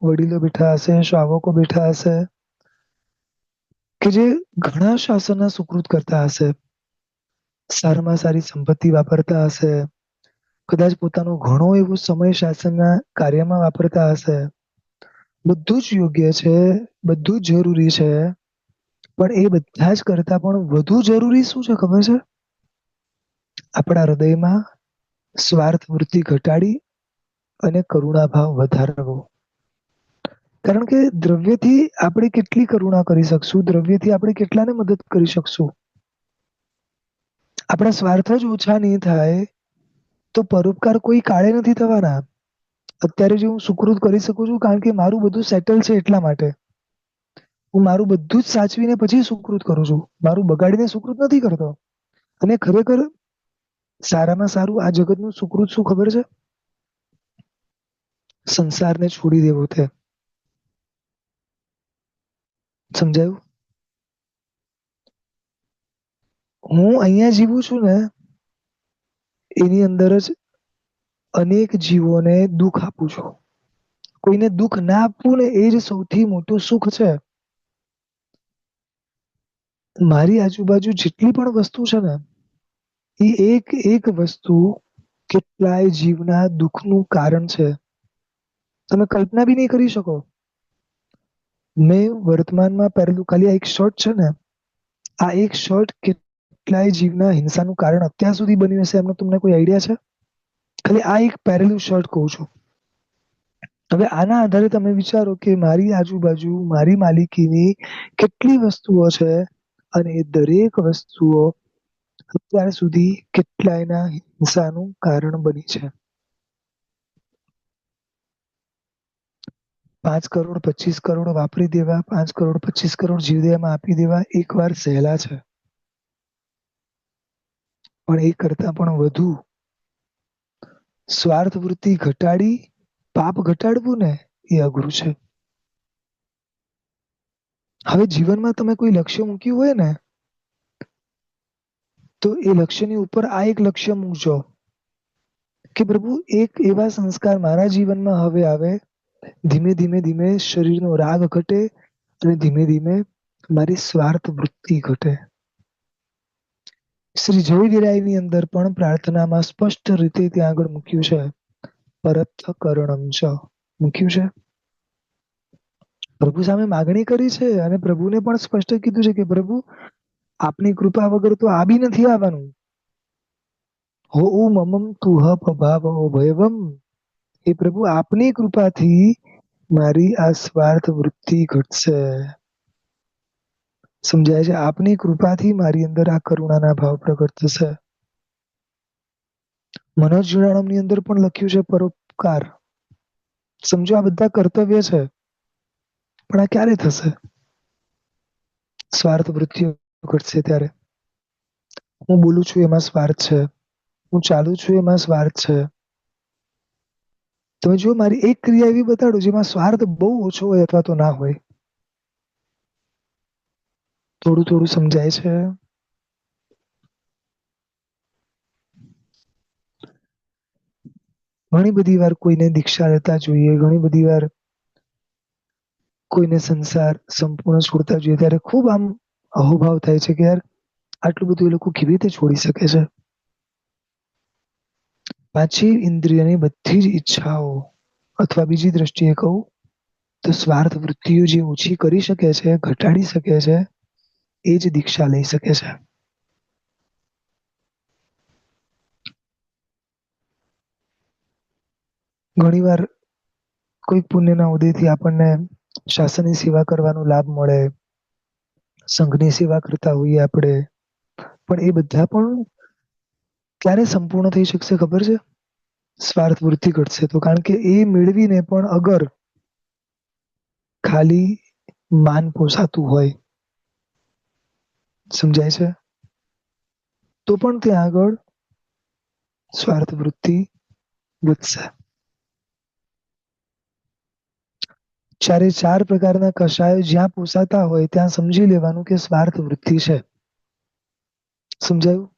વડીલો બેઠા હશે, શ્રાવકો બેઠા હશે કે જે ઘણા શાસનના સુકૃત કરતા હશે, સારામાં સારી સંપત્તિ વાપરતા હશે, કદાચ પોતાનો ઘણો એવો સમય શાસનના કાર્યમાં વાપરતા હશે. બધું જ યોગ્ય છે, બધું જ જરૂરી છે, પણ એ બધા જ કરતા પણ વધુ જરૂરી શું છે ખબર છે? આપણા હૃદયમાં સ્વાર્થ વૃત્તિ ઘટાડી અને કરુણાભાવ વધારવો. કારણ કે દ્રવ્યથી આપણે કેટલી કરુણા કરી શકશું? દ્રવ્યથી આપણે કેટલાને મદદ કરી શકશું? આપણા સ્વાર્થ જ ઓછા નહીં થાય તો પરોપકાર કોઈ કાળે નથી થવાના. અત્યારે જે હું સુકૃત કરી શકું છું કારણ કે મારું બધું સેટલ છે એટલા માટે. હું મારું બધું જ સાચવીને પછી સુકૃત કરું છું. મારું બગાડીને સુકૃત નથી કરતો. અને ખરેખર સારામાં સારું આ જગતનું સુકૃત શું ખબર છે? સંસારને છોડી દેવો છે. સમજાયું? હું અહીંયા જીવું છું ને એની અંદર જ અનેક જીવોને દુઃખ આપું છું. કોઈને દુઃખ ના આપવું ને એ જ સૌથી મોટું સુખ છે. મારી આજુબાજુ જેટલી પણ વસ્તુ છે ને એ એક એક વસ્તુ કેટલાય જીવના દુઃખનું કારણ છે. તમે કલ્પના બી નહીં કરી શકો. મેં વર્તમાનમાં પહેરેલું ખાલી આ એક શર્ટ છે ને, આ એક શર્ટ કેટલાય જીવના હિંસાનું કારણ અત્યાર સુધી બન્યું હશે એમનો તમને કોઈ આઈડિયા છે? ખાલી આ એક પહેરેલું શર્ટ કહું છું. હવે આના આધારે તમે વિચારો કે મારી આજુબાજુ મારી માલિકીની કેટલી વસ્તુઓ છે અને એ દરેક વસ્તુઓ અત્યાર સુધી કેટલાયના હિંસાનું કારણ બની છે. 5 કરોડ 25 કરોડ વાપરી દેવા, 5 કરોડ 25 કરોડ જીવદયામાં આપી દેવા એકવાર સહેલા છે. પણ એ કરતા પણ વધુ સ્વાર્થ વૃત્તિ ઘટાડી પાપ ઘટાડવું ને એ અઘરું છે. હવે જીવનમાં તમે કોઈ લક્ષ્ય મૂક્યું હોય ને તો એ લક્ષ્યની ઉપર આ એક લક્ષ્ય મૂકજો કે પ્રભુ એક એવા સંસ્કાર મારા જીવનમાં હવે આવે, ધીમે ધીમે ધીમે શરીરનો રાગ ઘટે અને ધીમે ધીમે મારી સ્વાર્થ વૃત્તિ ઘટે. શ્રી જય વિરાયની અંદર પણ પ્રાર્થનામાં સ્પષ્ટ રીતે ત્યાં આગળ મૂક્યું છે પરત કરણમ ચ મૂક્યું છે. પ્રભુ સામે માગણી કરી છે અને પ્રભુને પણ સ્પષ્ટ કીધું છે કે પ્રભુ આપની કૃપા વગર તો આ બી નથી આવવાનું. હો મમમ તુહ પભાવ ભયવમ, એ પ્રભુ આપની કૃપાથી મારી આ સ્વાર્થ વૃત્તિ ઘટશે. સમજાય છે? આપની કૃપાથી મારી અંદર આ કરુણાના ભાવ પ્રગટ થશે. મનોજ જુનાણમની અંદર પણ લખ્યું છે પરોપકાર. સમજો આ બધા કર્તવ્ય છે પણ આ ક્યારે થશે? સ્વાર્થ વૃત્તિઓ ઘટશે ત્યારે. હું બોલું છું એમાં સ્વાર્થ છે, હું ચાલુ છું એમાં સ્વાર્થ છે. તમે જો મારી એક ક્રિયા એવી બતાડો જેમાં સ્વાર્થ બહુ ઓછો હોય અથવા તો ના હોય. થોડું થોડું સમજાય છે? ઘણી બધી વાર કોઈને દીક્ષા લેતા જોઈએ, ઘણી બધી વાર કોઈને સંસાર સંપૂર્ણ છોડતા જોઈએ ત્યારે ખૂબ આમ અહોભાવ થાય છે કે યાર આટલું બધું એ લોકો કેવી રીતે છોડી શકે છે. પાછી ઇન્દ્રિયની બધી જ ઈચ્છાઓ અથવા બીજી દ્રષ્ટિએ કહું તો સ્વાર્થ વૃત્તિઓ જે ઓછી કરી શકે છે, ઘટાડી શકે છે, એ જ દીક્ષા લઈ શકે છે. ઘણીવાર કોઈ પુણ્યના ઉદયથી આપણને શાસનની સેવા કરવાનો લાભ મળે, સંઘની સેવા કરતા હોઈએ આપણે, પણ એ બધા પણ ક્યારે સંપૂર્ણ થઈ શકશે ખબર છે? સ્વાર્થ વૃત્તિ ઘટશે તો. કારણ કે એ મેળવીને પણ અગર ખાલી માન પોસાતું હોય, સમજાય છે? તો પણ ત્યાં આગળ સ્વાર્થ વૃત્તિ વધશે. ચારે ચાર પ્રકારના કષાયો જ્યાં પોસાતા હોય ત્યાં સમજી લેવાનું કે સ્વાર્થ વૃત્તિ છે. સમજાયું?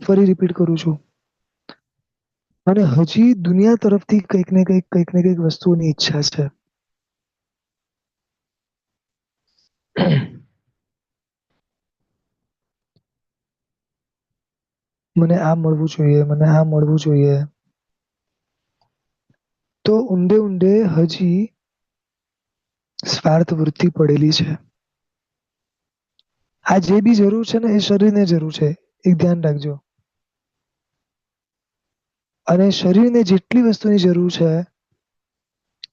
ફરી રિપીટ કરું છું. અને હજી દુનિયા તરફથી કંઈક ને કંઈક વસ્તુઓની ઈચ્છા છે. મને આ મળવું જોઈએ, મને આ મળવું જોઈએ. તો ઊંડે ઊંડે હજી સ્વાર્થ વૃત્તિ પડેલી છે. આ જે બી જરૂર છે ને એ શરીરને જરૂર છે, એક ધ્યાન રાખજો. અને શરીરને જેટલી વસ્તુની જરૂર છે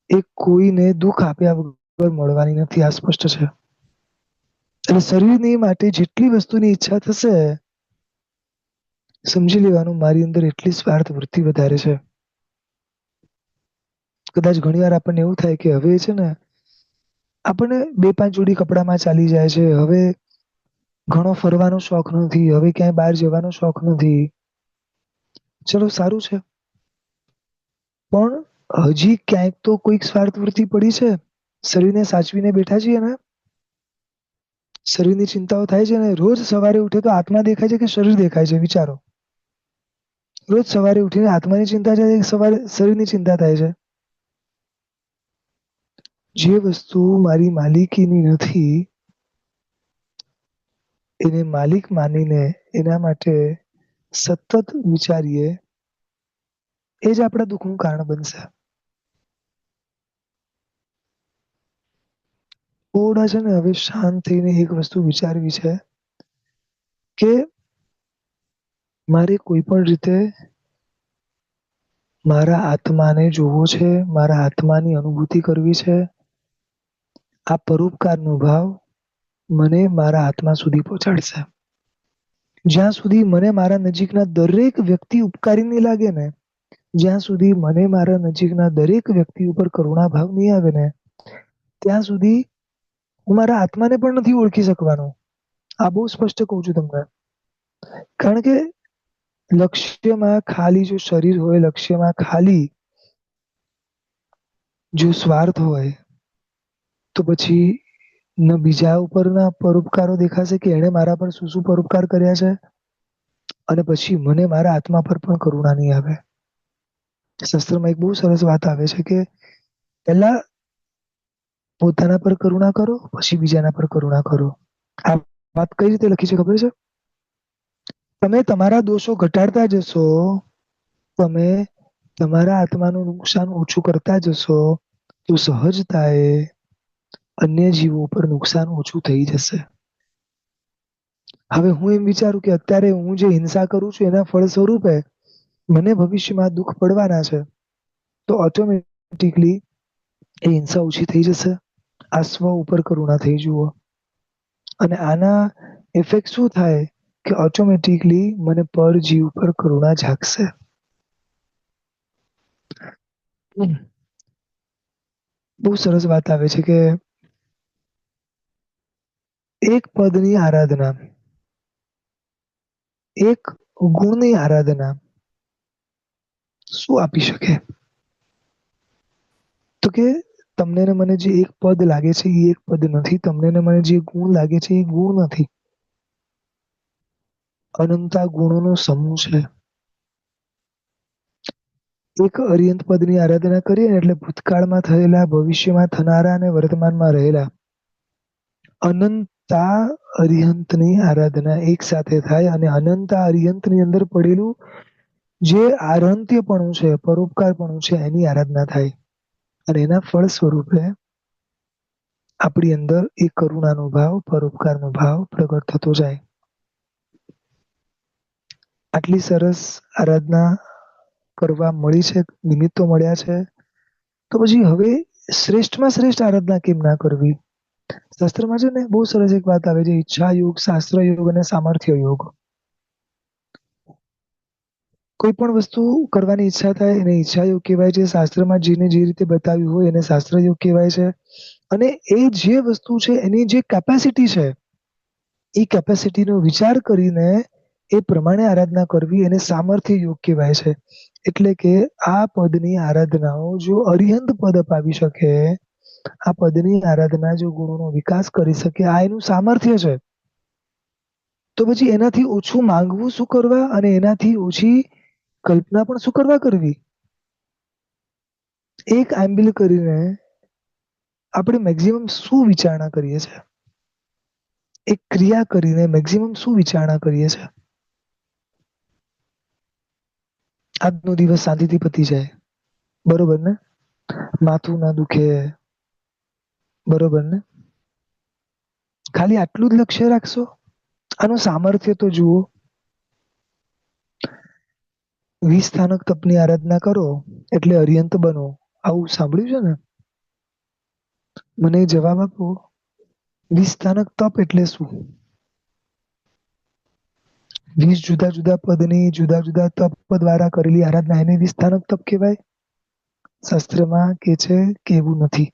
એ કોઈને દુઃખ આપ્યા વગર મળવાની નથી. આ સ્પષ્ટ છે. એટલે શરીરની માટે જેટલી વસ્તુની ઈચ્છા થશે સમજી લેવાનું મારી અંદર એટલી સ્વાર્થ વૃત્તિ વધારે છે. કદાચ ઘણી વાર આપણને એવું થાય કે હવે છે ને આપણને 2-5 જોડી કપડામાં ચાલી જાય છે, હવે ઘણો ફરવાનો શોખ નથી, હવે ક્યાંય બહાર જવાનો શોખ નથી. ચલો સારું છે, પણ હજી ક્યાંક તો કોઈક સ્વાર્થ વૃત્તિ પડી છે. શરીરને સાચવીને બેઠા છીએ ને, શરીરની ચિંતાઓ થાય છે ને, રોજ સવારે ઉઠે તો આત્મા દેખાય છે કે શરીર દેખાય છે? વિચારો. રોજ સવારે ઉઠીને આત્માની ચિંતા થાય છે કે સવારે શરીરની ચિંતા થાય છે? જે વસ્તુ મારી માલિકીની નથી એને માલિક માનીને એના માટે સતત વિચારીએ એ જ આપણા દુઃખનું કારણ બનશે. થોડા છે ને હવે શાંત થઈને એક વસ્તુ વિચારવી છે કે મારે કોઈ પણ રીતે મારા આત્માને જોવો છે, મારા આત્માની અનુભૂતિ કરવી છે. આ પરોપકારનો ભાવ મને મારા આત્મા સુધી પહોંચાડશે. જ્યાં સુધી મને મારા નજીકના દરેક વ્યક્તિ ઉપકારી નહીં લાગે ને, જ્યાં સુધી મને મારા નજીકના દરેક વ્યક્તિ ઉપર કરુણા ભાવ નહીં આવે ને, ત્યાં સુધી હું મારા આત્માને પણ નથી ઓળખી શકવાનો. આ બહુ સ્પષ્ટ કહું છું તમને. કારણ કે લક્ષ્યમાં ખાલી જો શરીર હોય, લક્ષ્યમાં ખાલી જો સ્વાર્થ હોય, તો પછી ન બીજા ઉપરના પરોપકારો દેખાશે કે એણે મારા પર શું શું પરોપકાર કર્યા છે, અને પછી મને મારા આત્મા પર પણ કરુણા નહીં આવે. શાસ્ત્રમાં એક બહુ સરસ વાત આવે છે કે પહેલા પોતાના પર કરુણા કરો, પછી બીજાના પર કરુણા કરો. આ વાત કઈ રીતે લખી છે ખબર છે? તમે તમારા દોષો ઘટાડતા જશો, તમે તમારા આત્માનું નુકસાન ઓછું કરતા જશો, તો સહજતાએ અન્ય જીવો પર નુકસાન ઓછું થઈ જશે. હવે હું એમ વિચારું કે અત્યારે હું જે હિંસા કરું છું એના ફળ સ્વરૂપે મને ભવિષ્યમાં દુઃખ પડવાના છે, તો ઓટોમેટિકલી એ હિંસા ઓછી થઈ જશે. આ સ્વ ઉપર કરુણા થઈ જુઓ. અને આના ઇફેક્ટ શું થાય કે ઓટોમેટિકલી મને પર જીવ પર કરુણા જાગશે. બહુ સરસ વાત આવે છે કે એક પદની આરાધના, એક ગુણની આરાધના શું આપી શકે? તો કે તમને ને મને જે એક પદ લાગે છે એ એક પદ નથી, તમને ને મને જે ગુણ લાગે છે એ ગુણ નથી. અનંતા ગુણોનો સમૂહ છે. એક અર્યંત પદની આરાધના કરીએ ને એટલે ભૂતકાળમાં થયેલા, ભવિષ્યમાં થનારા અને વર્તમાનમાં રહેલા અનંતા અરિહંતની આરાધના એક સાથે થાય, અને અનંતા અરિહંતની અંદર પડેલું જે આરંત્યપણું છે, પરોપકારપણું છે, એની આરાધના થાય. અને એના ફળ સ્વરૂપે આપણી અંદર એ કરુણાનો ભાવ, પરોપકારનો ભાવ પ્રગટ થતો જાય. આટલી સરસ આરાધના કરવા મળી છે, નિમિત્તો મળ્યા છે, તો પછી હવે શ્રેષ્ઠમાં શ્રેષ્ઠ આરાધના કેમ ના કરવી? શાસ્ત્રમાં છે ને બહુ સરસ એક વાત આવે છે, ઈચ્છા યોગ, શાસ્ત્ર યોગ અને સામર્થ્ય યોગ. કોઈ પણ વસ્તુ કરવાની ઈચ્છા થાય એને ઈચ્છા યોગ કહેવાય છે. શાસ્ત્રમાં જેને જે રીતે બતાવ્યું હોય એને શાસ્ત્ર યોગ કહેવાય છે. અને એ જે વસ્તુ છે એની જે કેપેસિટી છે, એ કેપેસિટીનો વિચાર કરીને એ પ્રમાણે આરાધના કરવી એને સામર્થ્ય યોગ કહેવાય છે. એટલે કે આ પદની આરાધનાઓ જો અરિહંત પદ અપાવી શકે, આ પદની આરાધના જો ગુણોનો વિકાસ કરી શકે, આ એનું સામર્થ્ય છે. તો પછી એનાથી ઓછું માંગવું શું કરવા, અને એનાથી ઓછી કલ્પના પણ શું કરવા કરવી? એક આંબિલ કરીને આપણે મેક્સિમમ શું વિચારણા કરીએ છીએ? એક ક્રિયા કરીને મેક્સિમમ શું વિચારણા કરીએ છીએ? આજનો દિવસ શાંતિથી પતી જાય, બરોબર ને? માથું ના દુખે, બરોબર ને? ખાલી આટલું જ લક્ષ્ય રાખશો? આનું સામર્થ્ય તો જુઓ. 20 સ્થાનક તપની આરાધના કરો એટલે અરિહંત બનો, આવું સાંભળ્યું છે ને? મને જવાબ આપો, 20 સ્થાનક તપ એટલે શું? 20 જુદા જુદા પદની જુદા જુદા તપ દ્વારા કરેલી આરાધના એને 20 સ્થાનક તપ કહેવાય? શાસ્ત્રમાં કે છે કે એવું નથી.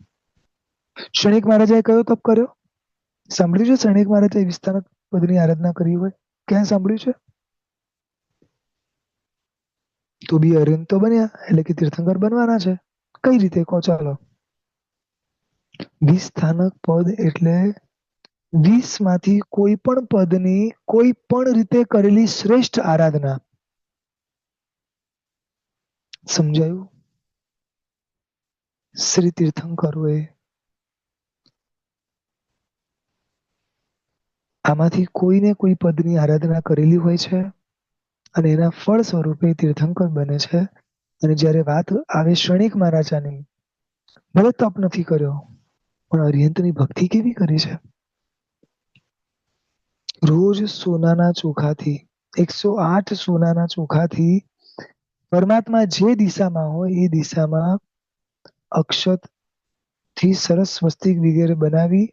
શણિક મહારાજાએ કયો તપ કર્યો? સાંભળ્યું છે શણિક મહારાજે 20 સ્થાનક પદની આરાધના કરી હોય? ક્યાં સાંભળ્યું છે? તો બી અરિહંત તો બન્યા, એટલે કે તીર્થંકર બનવાના છે. કઈ રીતે કહો ચાલો? 20 સ્થાનક પદ એટલે 20 માંથી કોઈ પણ પદની કોઈ પણ રીતે કરેલી શ્રેષ્ઠ આરાધના. સમજાયું? શ્રી તીર્થંકરોએ આમાંથી કોઈને કોઈ પદની આરાધના કરેલી હોય છે, અને એના ફળ સ્વરૂપે તીર્થંકર બને છે. અને જ્યારે વાત આવે શણિક મહારાજાની, ભલે તપ નથી કર્યો, પણ અરિહંતની ભક્તિ કેવી કરી છે? રોજ સોનાના ચોખાથી 108 સોનાના ચોખાથી પરમાત્મા જે દિશામાં હોય એ દિશામાં અક્ષત થી સરસ સ્વસ્તિક વગેરે બનાવી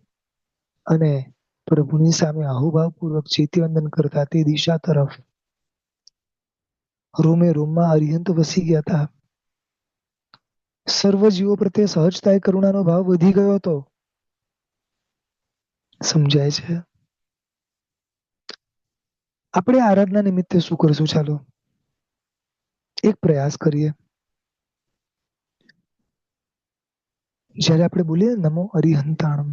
અને પ્રભુની સામે અહોભાવપૂર્વક ચૈત્યવંદન કરતા તે દિશા તરફ રોમે રોમમાં અરિહંત વસી ગયા હતા. સર્વ જીવો પ્રત્યે સહજતાએ કરુણાનો ભાવ વધી ગયો હતો. સમજાય છે? આપણે આરાધના નિમિત્તે શું કરશું? ચાલો એક પ્રયાસ કરીએ. જયારે આપણે બોલીએ નમો અરિહંતાણમ,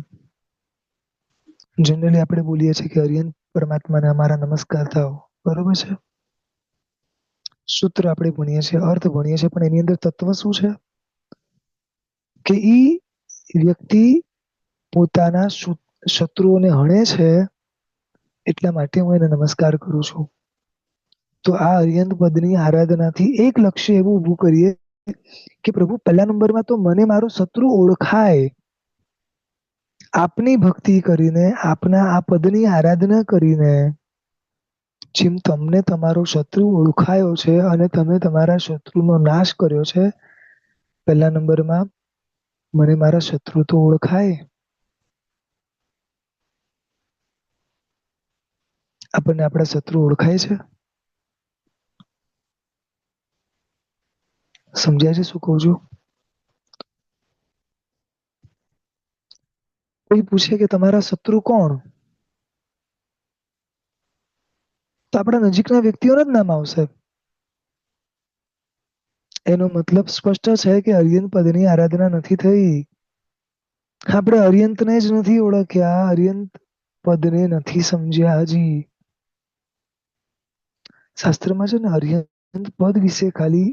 જનરલી આપણે બોલીએ છીએ કે અરિહંત પરમાત્માને અમારા નમસ્કાર થાવ, બરોબર છે? સૂત્ર આપણે ભણીએ છીએ, અર્થ ભણીએ છીએ, પણ એની અંદર તત્વ શું છે? કે ઈ વ્યક્તિ પોતાના શત્રુઓને હણે છે, એટલા માટે હું એને નમસ્કાર કરું છું. તો આ અરિહંત પદની આરાધનાથી એક લક્ષ્ય એવું ઊભું કરીએ કે પ્રભુ, પહેલા નંબરમાં તો મને મારો શત્રુ ઓળખાય. આપની ભક્તિ કરીને, આપના આ પદની આરાધના કરીને જેમ તમને તમારો શત્રુ ઓળખાયો છે અને તમે તમારા શત્રુનો નાશ કર્યો છે, પહેલા નંબરમાં મને મારા શત્રુ તો ઓળખાય. આપણને આપણા શત્રુ ઓળખાય છે? સમજાય છે શું કહું છું? કોઈ પૂછે કે તમારા શત્રુ કોણ, તો આપણા નજીકના વ્યક્તિઓના જ નામ આવશે. એનો મતલબ સ્પષ્ટ છે કે અરિહંત પદની આરાધના નથી થઈ. આપણે અરિહંતને જ નથી ઓળખ્યા, અરિહંત પદને નથી સમજ્યા હજી. શાસ્ત્રમાં છે ને અરિહંત પદ વિશે ખાલી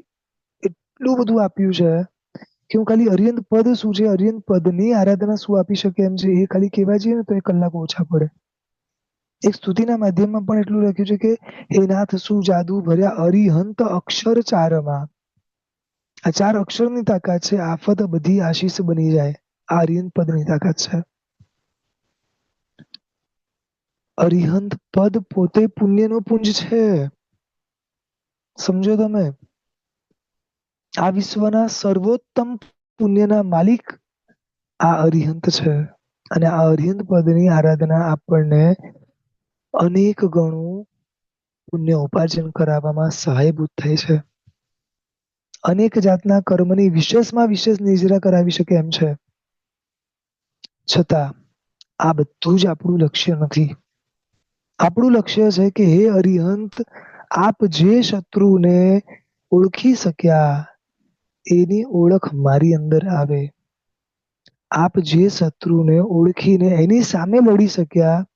એટલું બધું આપ્યું છે કે હું ખાલી અરિહંત પદ શું છે, અરિહંત પદની આરાધના શું આપી શકે એમ છે, એ ખાલી કહેવા જઈએ ને તો 1 કલાક ઓછા પડે. એક સ્તુતિના માધ્યમમાં પણ એટલું લખ્યું છે કે હે નાથ શું જાદુ ભર્યા અરિહંત અક્ષર ચારમાં. આ 4 અક્ષરની તાકાત છે, આફત બધી આશીષ બની જાય. આ અરિહંત પદની તાકાત છે. અરિહંત પદ પોતે પુણ્યનો પુંજ છે. સમજો તમે? આ વિશ્વના સર્વોત્તમ પુણ્યના માલિક આ અરિહંત છે. અને આ અરિહંત પદની આરાધના આપણને અનેક ગણું પુણ્ય ઉપાર્જન કરાવવામાં સહાયભૂત થાય છે. અનેક જાતના કર્મની વિશેષમાં વિશેષ નિજરા કરાવી શકે એમ છે. છતાં આ બધું જ આપણું લક્ષ્ય નથી. આપણું લક્ષ્ય છે કે હે અરિહંત, આપ જે શત્રુને ઓળખી શક્યા એની ઓળખ મારી અંદર આવે. આપ જે શત્રુને ઓળખીને એની સામે લડી શક્યા,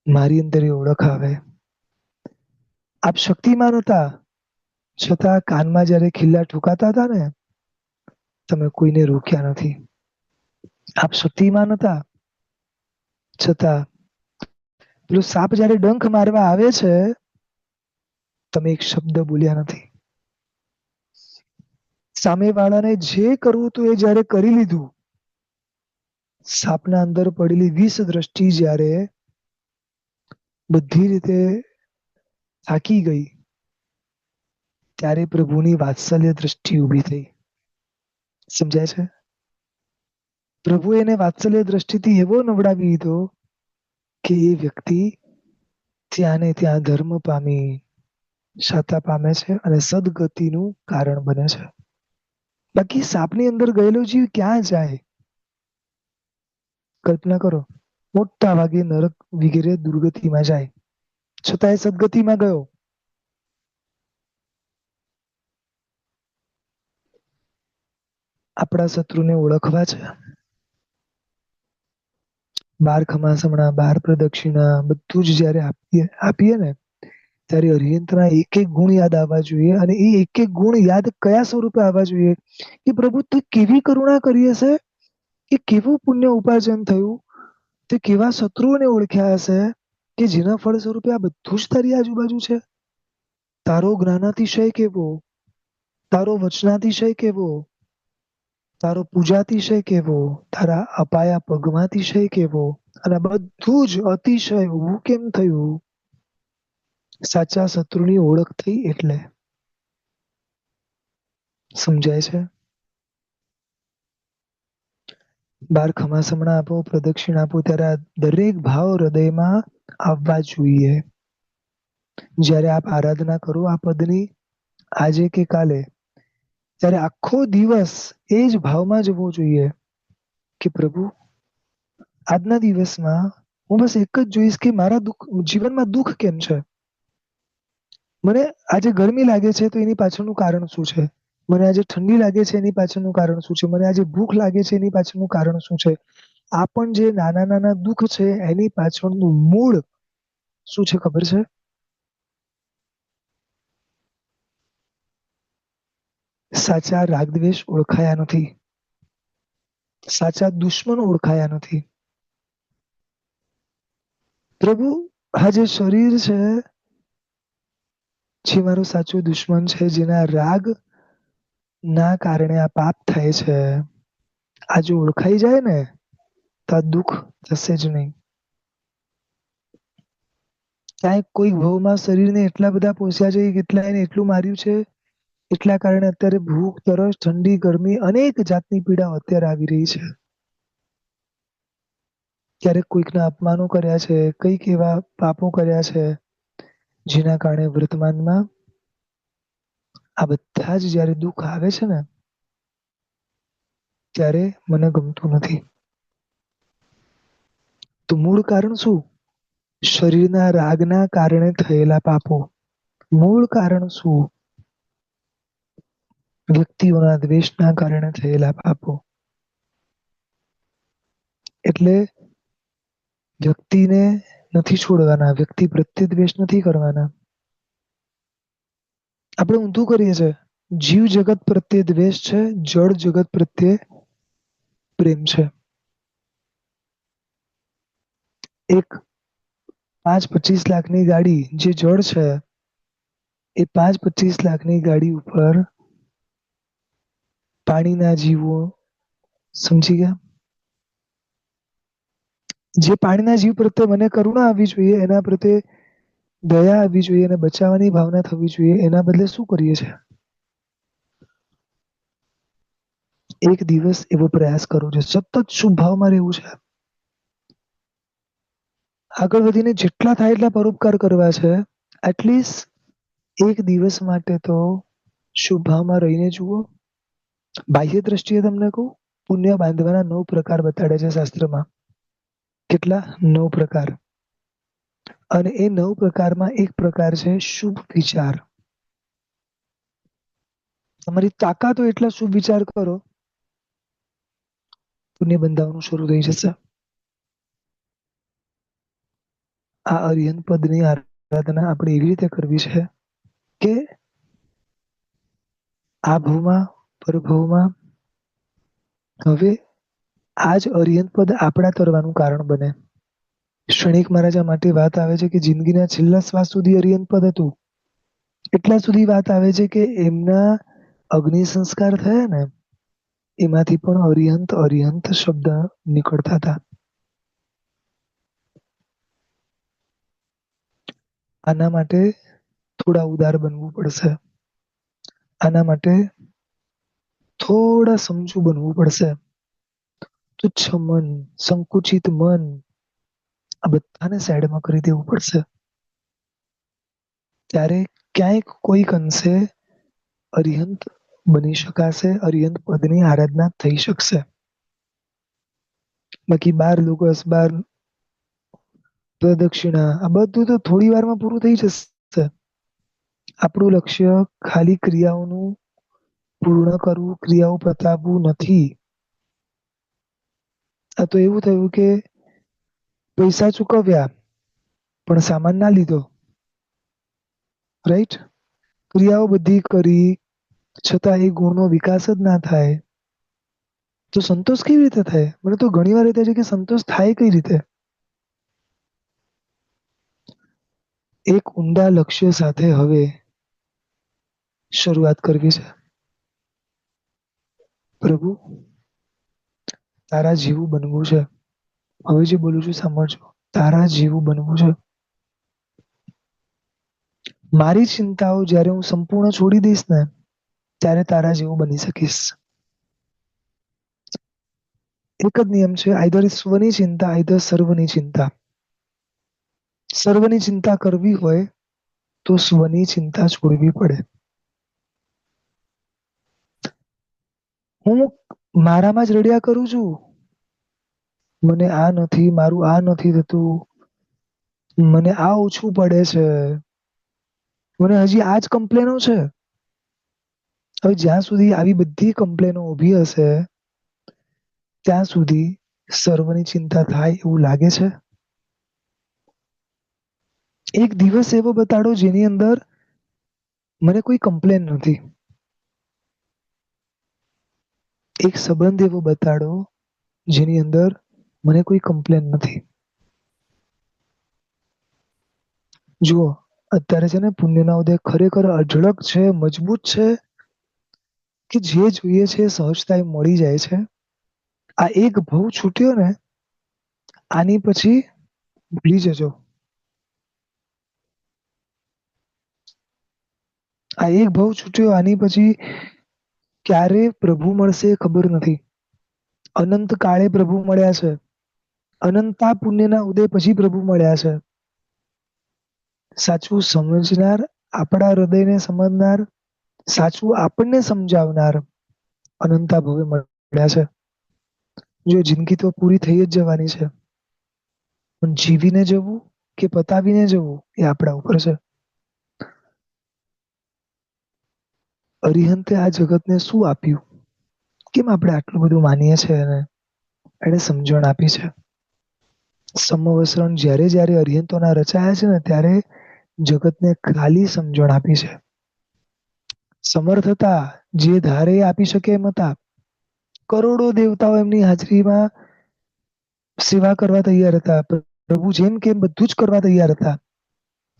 મારી અંદર એ ઓળખ આવે. આપ શક્તિમાન હતા, છતાં કાનમાં જયારે ખિલ્લા ઠોકાતા હતા ને, તમે કોઈને રોક્યા નથી. આપ શક્તિમાન હતા, છતાં પેલો સાપ જયારે ડંખ મારવા આવે છે, તમે એક શબ્દ બોલ્યા નથી. સામેવાળાને જે કરવું હતું એ જયારે કરી લીધું, સાપના અંદર પડેલી વિષ દ્રષ્ટિ જયારે બધી રીતે થાકી ગઈ, ત્યારે પ્રભુની વાત્સલ્ય દ્રષ્ટિ ઊભી થઈ. સમજાય છે? પ્રભુ એને વાત્સલ્ય દ્રષ્ટિથી એવો નવડાવી દીધો કે એ વ્યક્તિ ત્યાં ને ત્યાં ધર્મ પામી શાતા પામે છે અને સદગતિનું કારણ બને છે. બાકી સાપની અંદર ગયેલો જીવ ક્યાં જાય? કલ્પના કરો, મોટા ભાગે નરક વગેરે દુર્ગતિમાં જાય, છતાં એ સદગતિમાં ગયો. આપણા શત્રુને ઓળખવા છે. 12 ખમાસમણા, 12 પ્રદક્ષિણા બધું જ જયારે આપીએ ને, ત્યારે અરિહંતના એક એક ગુણ યાદ આવવા જોઈએ. અને એ એક એક ગુણ યાદ કયા સ્વરૂપે આવવા જોઈએ? કે પ્રભુ તે કેવી કરુણા કરી હશે, કે કેવું પુણ્ય ઉપાર્જન થયું, તે કેવા શત્રુઓને ઓળખ્યા હશે કે જેના ફળ સ્વરૂપે આ બધું જ તારી આજુબાજુ છે. તારો જ્ઞાનાતિશય કેવો, તારો વચનાતિશય કેવો, તારો પૂજાતિશય કેવો, તારા અપાયા પગમાતિશય કેવો, અને બધું જ અતિશય ઊભું કેમ થયું? સાચા શત્રુની ઓળખ થઈ એટલે. સમજાય છે? 12 ખમાસમણા આપો, પ્રદક્ષિણ આપો, ત્યારે આ દરેક ભાવ હૃદયમાં આવવા જોઈએ. જ્યારે આપ આરાધના કરો આ પદની, આજે કે કાલે, ત્યારે આખો દિવસ એ જ ભાવમાં જવો જોઈએ કે પ્રભુ, આજના દિવસમાં હું બસ એક જ જોઈશ કે મારા જીવનમાં દુઃખ કેમ છે. મને આજે ગરમી લાગે છે તો એની પાછળનું કારણ શું છે. મને આજે ઠંડી લાગે છે એની પાછળનું કારણ શું છે. મને આજે ભૂખ લાગે છે એની પાછળનું કારણ શું છે. આ પણ જે નાના નાના દુઃખ છે એની પાછળનું મૂળ શું છે ખબર છે? સાચા રાગદ્વેષ ઓળખાયા નથી. સાચા દુશ્મનો ઓળખાયા નથી. પ્રભુ, આ જે શરીર છે જે મારો સાચો દુશ્મન છે, જેના રાગ ના કારણે આ પાપ થાય છે, આ જો ઓળખાઈ જાય ને તો આ દુઃખ થશે જ નહીં. ક્યાંક કોઈક ભાવમાં શરીરને એટલા બધા પોસ્યા છે, કેટલા એને એટલું માર્યું છે, એટલા કારણે અત્યારે ભૂખ, તરસ, ઠંડી, ગરમી અનેક જાતની પીડાઓ અત્યારે આવી રહી છે. ક્યારેક કોઈકના અપમાનો કર્યા છે, કઈક એવા પાપો કર્યા છે જેના કારણે વર્તમાનમાં આ બધા જ જયારે દુઃખ આવે છે ને ત્યારે મને ગમતું નથી. તો મૂળ કારણ શું? શરીરના રાગના કારણે થયેલા પાપો. મૂળ કારણ શું? વ્યક્તિઓના દ્વેષના કારણે થયેલા પાપો. એટલે વ્યક્તિને નથી છોડવાના, વ્યક્તિ પ્રત્યે દ્વેષ નથી કરવાના. આપણે ઊંધું કરીએ છીએ. જીવ જગત પ્રત્યે દ્વેષ છે, જળ જગત પ્રત્યે પ્રેમ છે. એક 5-25 લાખની ગાડી જે જળ છે એ 5-25 લાખની ગાડી ઉપર પાણીના જીવો, સમજી ગયા? જે પાણીના જીવ પ્રત્યે મને કરુણા આવવી જોઈએ, એના પ્રત્યે દયા આવવી જોઈએ અને બચાવવાની ભાવના થવી જોઈએ, એના બદલે શું કરીએ છીએ? એક દિવસ એવો પ્રયાસ કરવો છે, સતત શુભ ભાવમાં રહેવું છે. આગળ વધીને જેટલા થાય એટલા પરોપકાર કરવા છે. એટલીસ્ટ એક દિવસ માટે તો શુભ ભાવમાં રહીને જુઓ. બાહ્ય દ્રષ્ટિએ તમને કહું, પુણ્ય બાંધવાના 9 પ્રકાર બતાડે છે શાસ્ત્રમાં. કેટલા? 9 પ્રકાર. અને એ 9 પ્રકારમાં એક પ્રકાર છે શુભ વિચાર. તમારી તાકાત હોય એટલા શુભ વિચાર કરો, પુણ્ય બંધાવવાનું શરૂ થઈ જશે. આ અરિહંત પદની આરાધના આપણે એવી રીતે કરવી છે કે આ ભવમાં, પરભવમાં હવે આ જ અરિહંત પદ આપણા તરવાનું કારણ બને. ક્ષણિક મહારાજા માટે વાત આવે છે કે જિંદગીના છેલ્લા શ્વાસ સુધી અરિહંત પદ હતું. એટલા સુધી વાત આવે છે કે એમના અગ્નિ સંસ્કાર થયા ને એમાંથી પણ અરિહંત અરિહંત શબ્દ નીકળતા હતા. આના માટે થોડા ઉદાર બનવું પડશે. આના માટે થોડા સમજુ બનવું પડશે. તુચ્છ મન, સંકુચિત મન, આ બધાને સાઈડમાં કરી દેવું પડશે. ત્યારે ક્યાંક કોઈક અંશે અરિહંત બની શકાશે, અરિહંત પદની આરાધના થઈ શકશે. બાકી 12 લોકો 12 પ્રદક્ષિણા આ બધું તો થોડી વારમાં પૂરું થઈ જશે. આપણું લક્ષ્ય ખાલી ક્રિયાઓનું પૂર્ણ કરવું, ક્રિયાઓ પતાવવું નથી. આ તો એવું થયું કે પૈસા ચૂકવ્યા પણ સામાન ના લીધો. રાઈટ? ક્રિયાઓ બધી કરી છતાં એ ગુણનો વિકાસ જ ના થાય તો સંતોષ કેવી રીતે થાય? મને તો ઘણી વાર એ થાય છે કે સંતોષ થાય કઈ રીતે? એક ઊંડા લક્ષ્ય સાથે હવે શરૂઆત કરવી છે. પ્રભુ, તારા જેવું બનવું છે. હવે જે બોલું છું સાંભળજો. તારા જેવું બનવું છે. મારી ચિંતાઓ જ્યારે હું સંપૂર્ણ છોડી દઈશ ને ત્યારે તારા જેવું બની શકીશ. એક જ નિયમ છે, આઈધર સ્વની ચિંતા, આઈધર સર્વની ચિંતા. સર્વની ચિંતા કરવી હોય તો સ્વની ચિંતા છોડવી પડે. હું મારામાં જ રડ્યા કરું છું. મને આ નથી, મારું આ નથી થતું, મને આ ઓછું પડે છે, મને હજી આ જ કમ્પ્લેનો છે. હવે જ્યાં સુધી આવી બધી કમ્પ્લેનો ઊભી હશે ત્યાં સુધી સર્વની ચિંતા થાય એવું લાગે છે? એક દિવસ એવો બતાડો જેની અંદર મને કોઈ કમ્પ્લેન નથી. એક સંબંધ એવો બતાડો જેની અંદર મને કોઈ કમ્પ્લેન નથી. જુઓ, અત્યારે છે ને પુણ્યના ઉદય ખરેખર અઢળક છે, મજબૂત છે, કે જે જોઈએ છે સહજતાએ મળી જાય છે. આ એક ભવ છૂટ્યો ને, આની પછી ભૂલી જજો. આ એક ભવ છૂટ્યો, આની પછી ક્યારે પ્રભુ મળશે ખબર નથી. અનંત કાળે પ્રભુ મળ્યા છે. અનંતા પુણ્યના ઉદય પછી પ્રભુ મળ્યા છે. સાચું સમજનાર, આપણા હૃદયને સમજનાર, સાચું આપણને સમજાવનાર અનંતા ભવે મળ્યા છે. જો જિંદગી તો પૂરી થઈ જ જવાની છે, પણ જીવીને જવું કે પતાવીને જવું એ આપણા ઉપર છે. અરિહંતે આ જગતને શું આપ્યું? કેમ આપણે આટલું બધું માનીએ છીએ? એને સમજણ આપી છે. સમવસરણ જ્યારે જ્યારે અરિહંતોના રચાયા છે ને ત્યારે જગતને ખાલી સમજણ આપી છે. સમર્થ હતા, જે ધારે આપી શકે એમ હતા. કરોડો દેવતાઓ એમની હાજરીમાં સેવા કરવા તૈયાર હતા. પ્રભુ જેમ કે બધું જ કરવા તૈયાર હતા.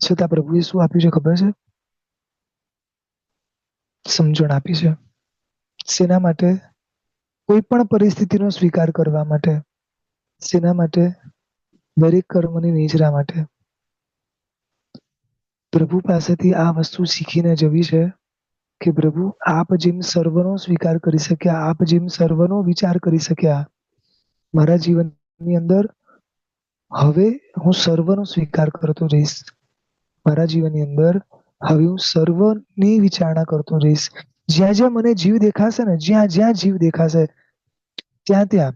છતાં પ્રભુએ શું આપ્યું છે ખબર છે? સમજણ આપી છે. શેના માટે? કોઈ પણ પરિસ્થિતિનો સ્વીકાર કરવા માટે. શેના માટે? દરેક કર્મની નિજરા માટે. પ્રભુ પાસેથી આ વસ્તુ શીખીને જવી છે કે પ્રભુ આપ જેમ સર્વનો સ્વીકાર કરી શક્યા, આપ જેમ સર્વનો વિચાર કરી શક્યા, મારા જીવનની અંદર હવે હું સર્વનો સ્વીકાર કરતો રહીશ. મારા જીવનની અંદર હવે હું સર્વની વિચારણા કરતો રહીશ. જ્યાં જ્યાં મને જીવ દેખાશે ને, જ્યાં જ્યાં જીવ દેખાશે ત્યાં ત્યાં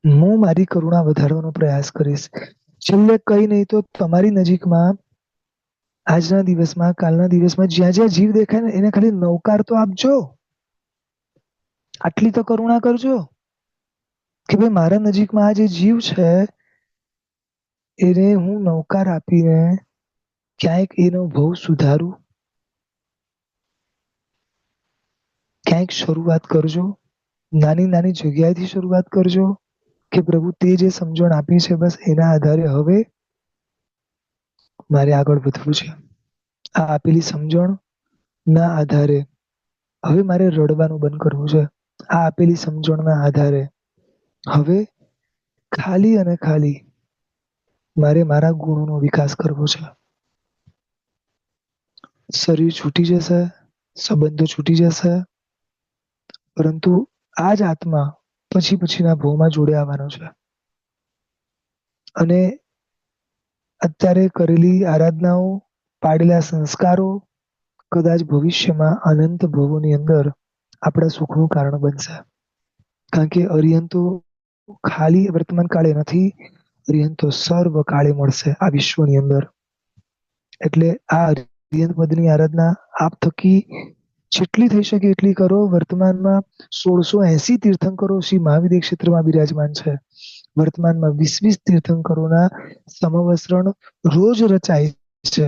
હું મારી કરુણા વધારવાનો પ્રયાસ કરીશ. છેલ્લે કઈ નહીં તો તમારી નજીકમાં આજના દિવસમાં, કાલના દિવસમાં જ્યાં જ્યાં જીવ દેખાય ને એને ખાલી નવકાર તો આપજો. આટલી તો કરુણા કરજો કે ભાઈ મારા નજીકમાં આ જે જીવ છે એને હું નવકાર આપીને ક્યાંક એનો ભવ સુધારું. ક્યાંક શરૂઆત કરજો. નાની નાની જગ્યાએથી શરૂઆત કરજો કે પ્રભુ તે જે સમજણ આપી છે બસ એના આધારે હવે મારે આગળ વધવું છે. આ આપેલી સમજણ ના આધારે હવે મારે રડવાનું બંધ કરવું છે. આ આપેલી સમજણના આધારે હવે ખાલી અને ખાલી મારે મારા ગુણોનો વિકાસ કરવો છે. શરીર છૂટી જશે, સંબંધો છૂટી જશે, પરંતુ આ જ આત્મા પછી પછીના ભવમાં જોડે આવવાનો છે. અને અત્યારે કરેલી આરાધનાઓ, પાડેલા સંસ્કારો કદાચ ભવિષ્યમાં અનંત ભવોની અંદર આપણા સુખનું કારણ બનશે. કારણ કે અરિહંતો ખાલી વર્તમાન કાળે નથી, અરિહંતો સર્વ કાળે મળશે આ વિશ્વની અંદર. એટલે આ અરિહંત પદની આરાધના આપ થકી જેટલી થઈ શકે એટલી કરો. વર્તમાનમાં 1680 તીર્થંકરો શ્રી મહાવિદ્ય ક્ષેત્રમાં બિરાજમાન છે. વર્તમાનમાં 20 તીર્થંકરોના સમવસ્ત્રણ રોજ રચાય છે.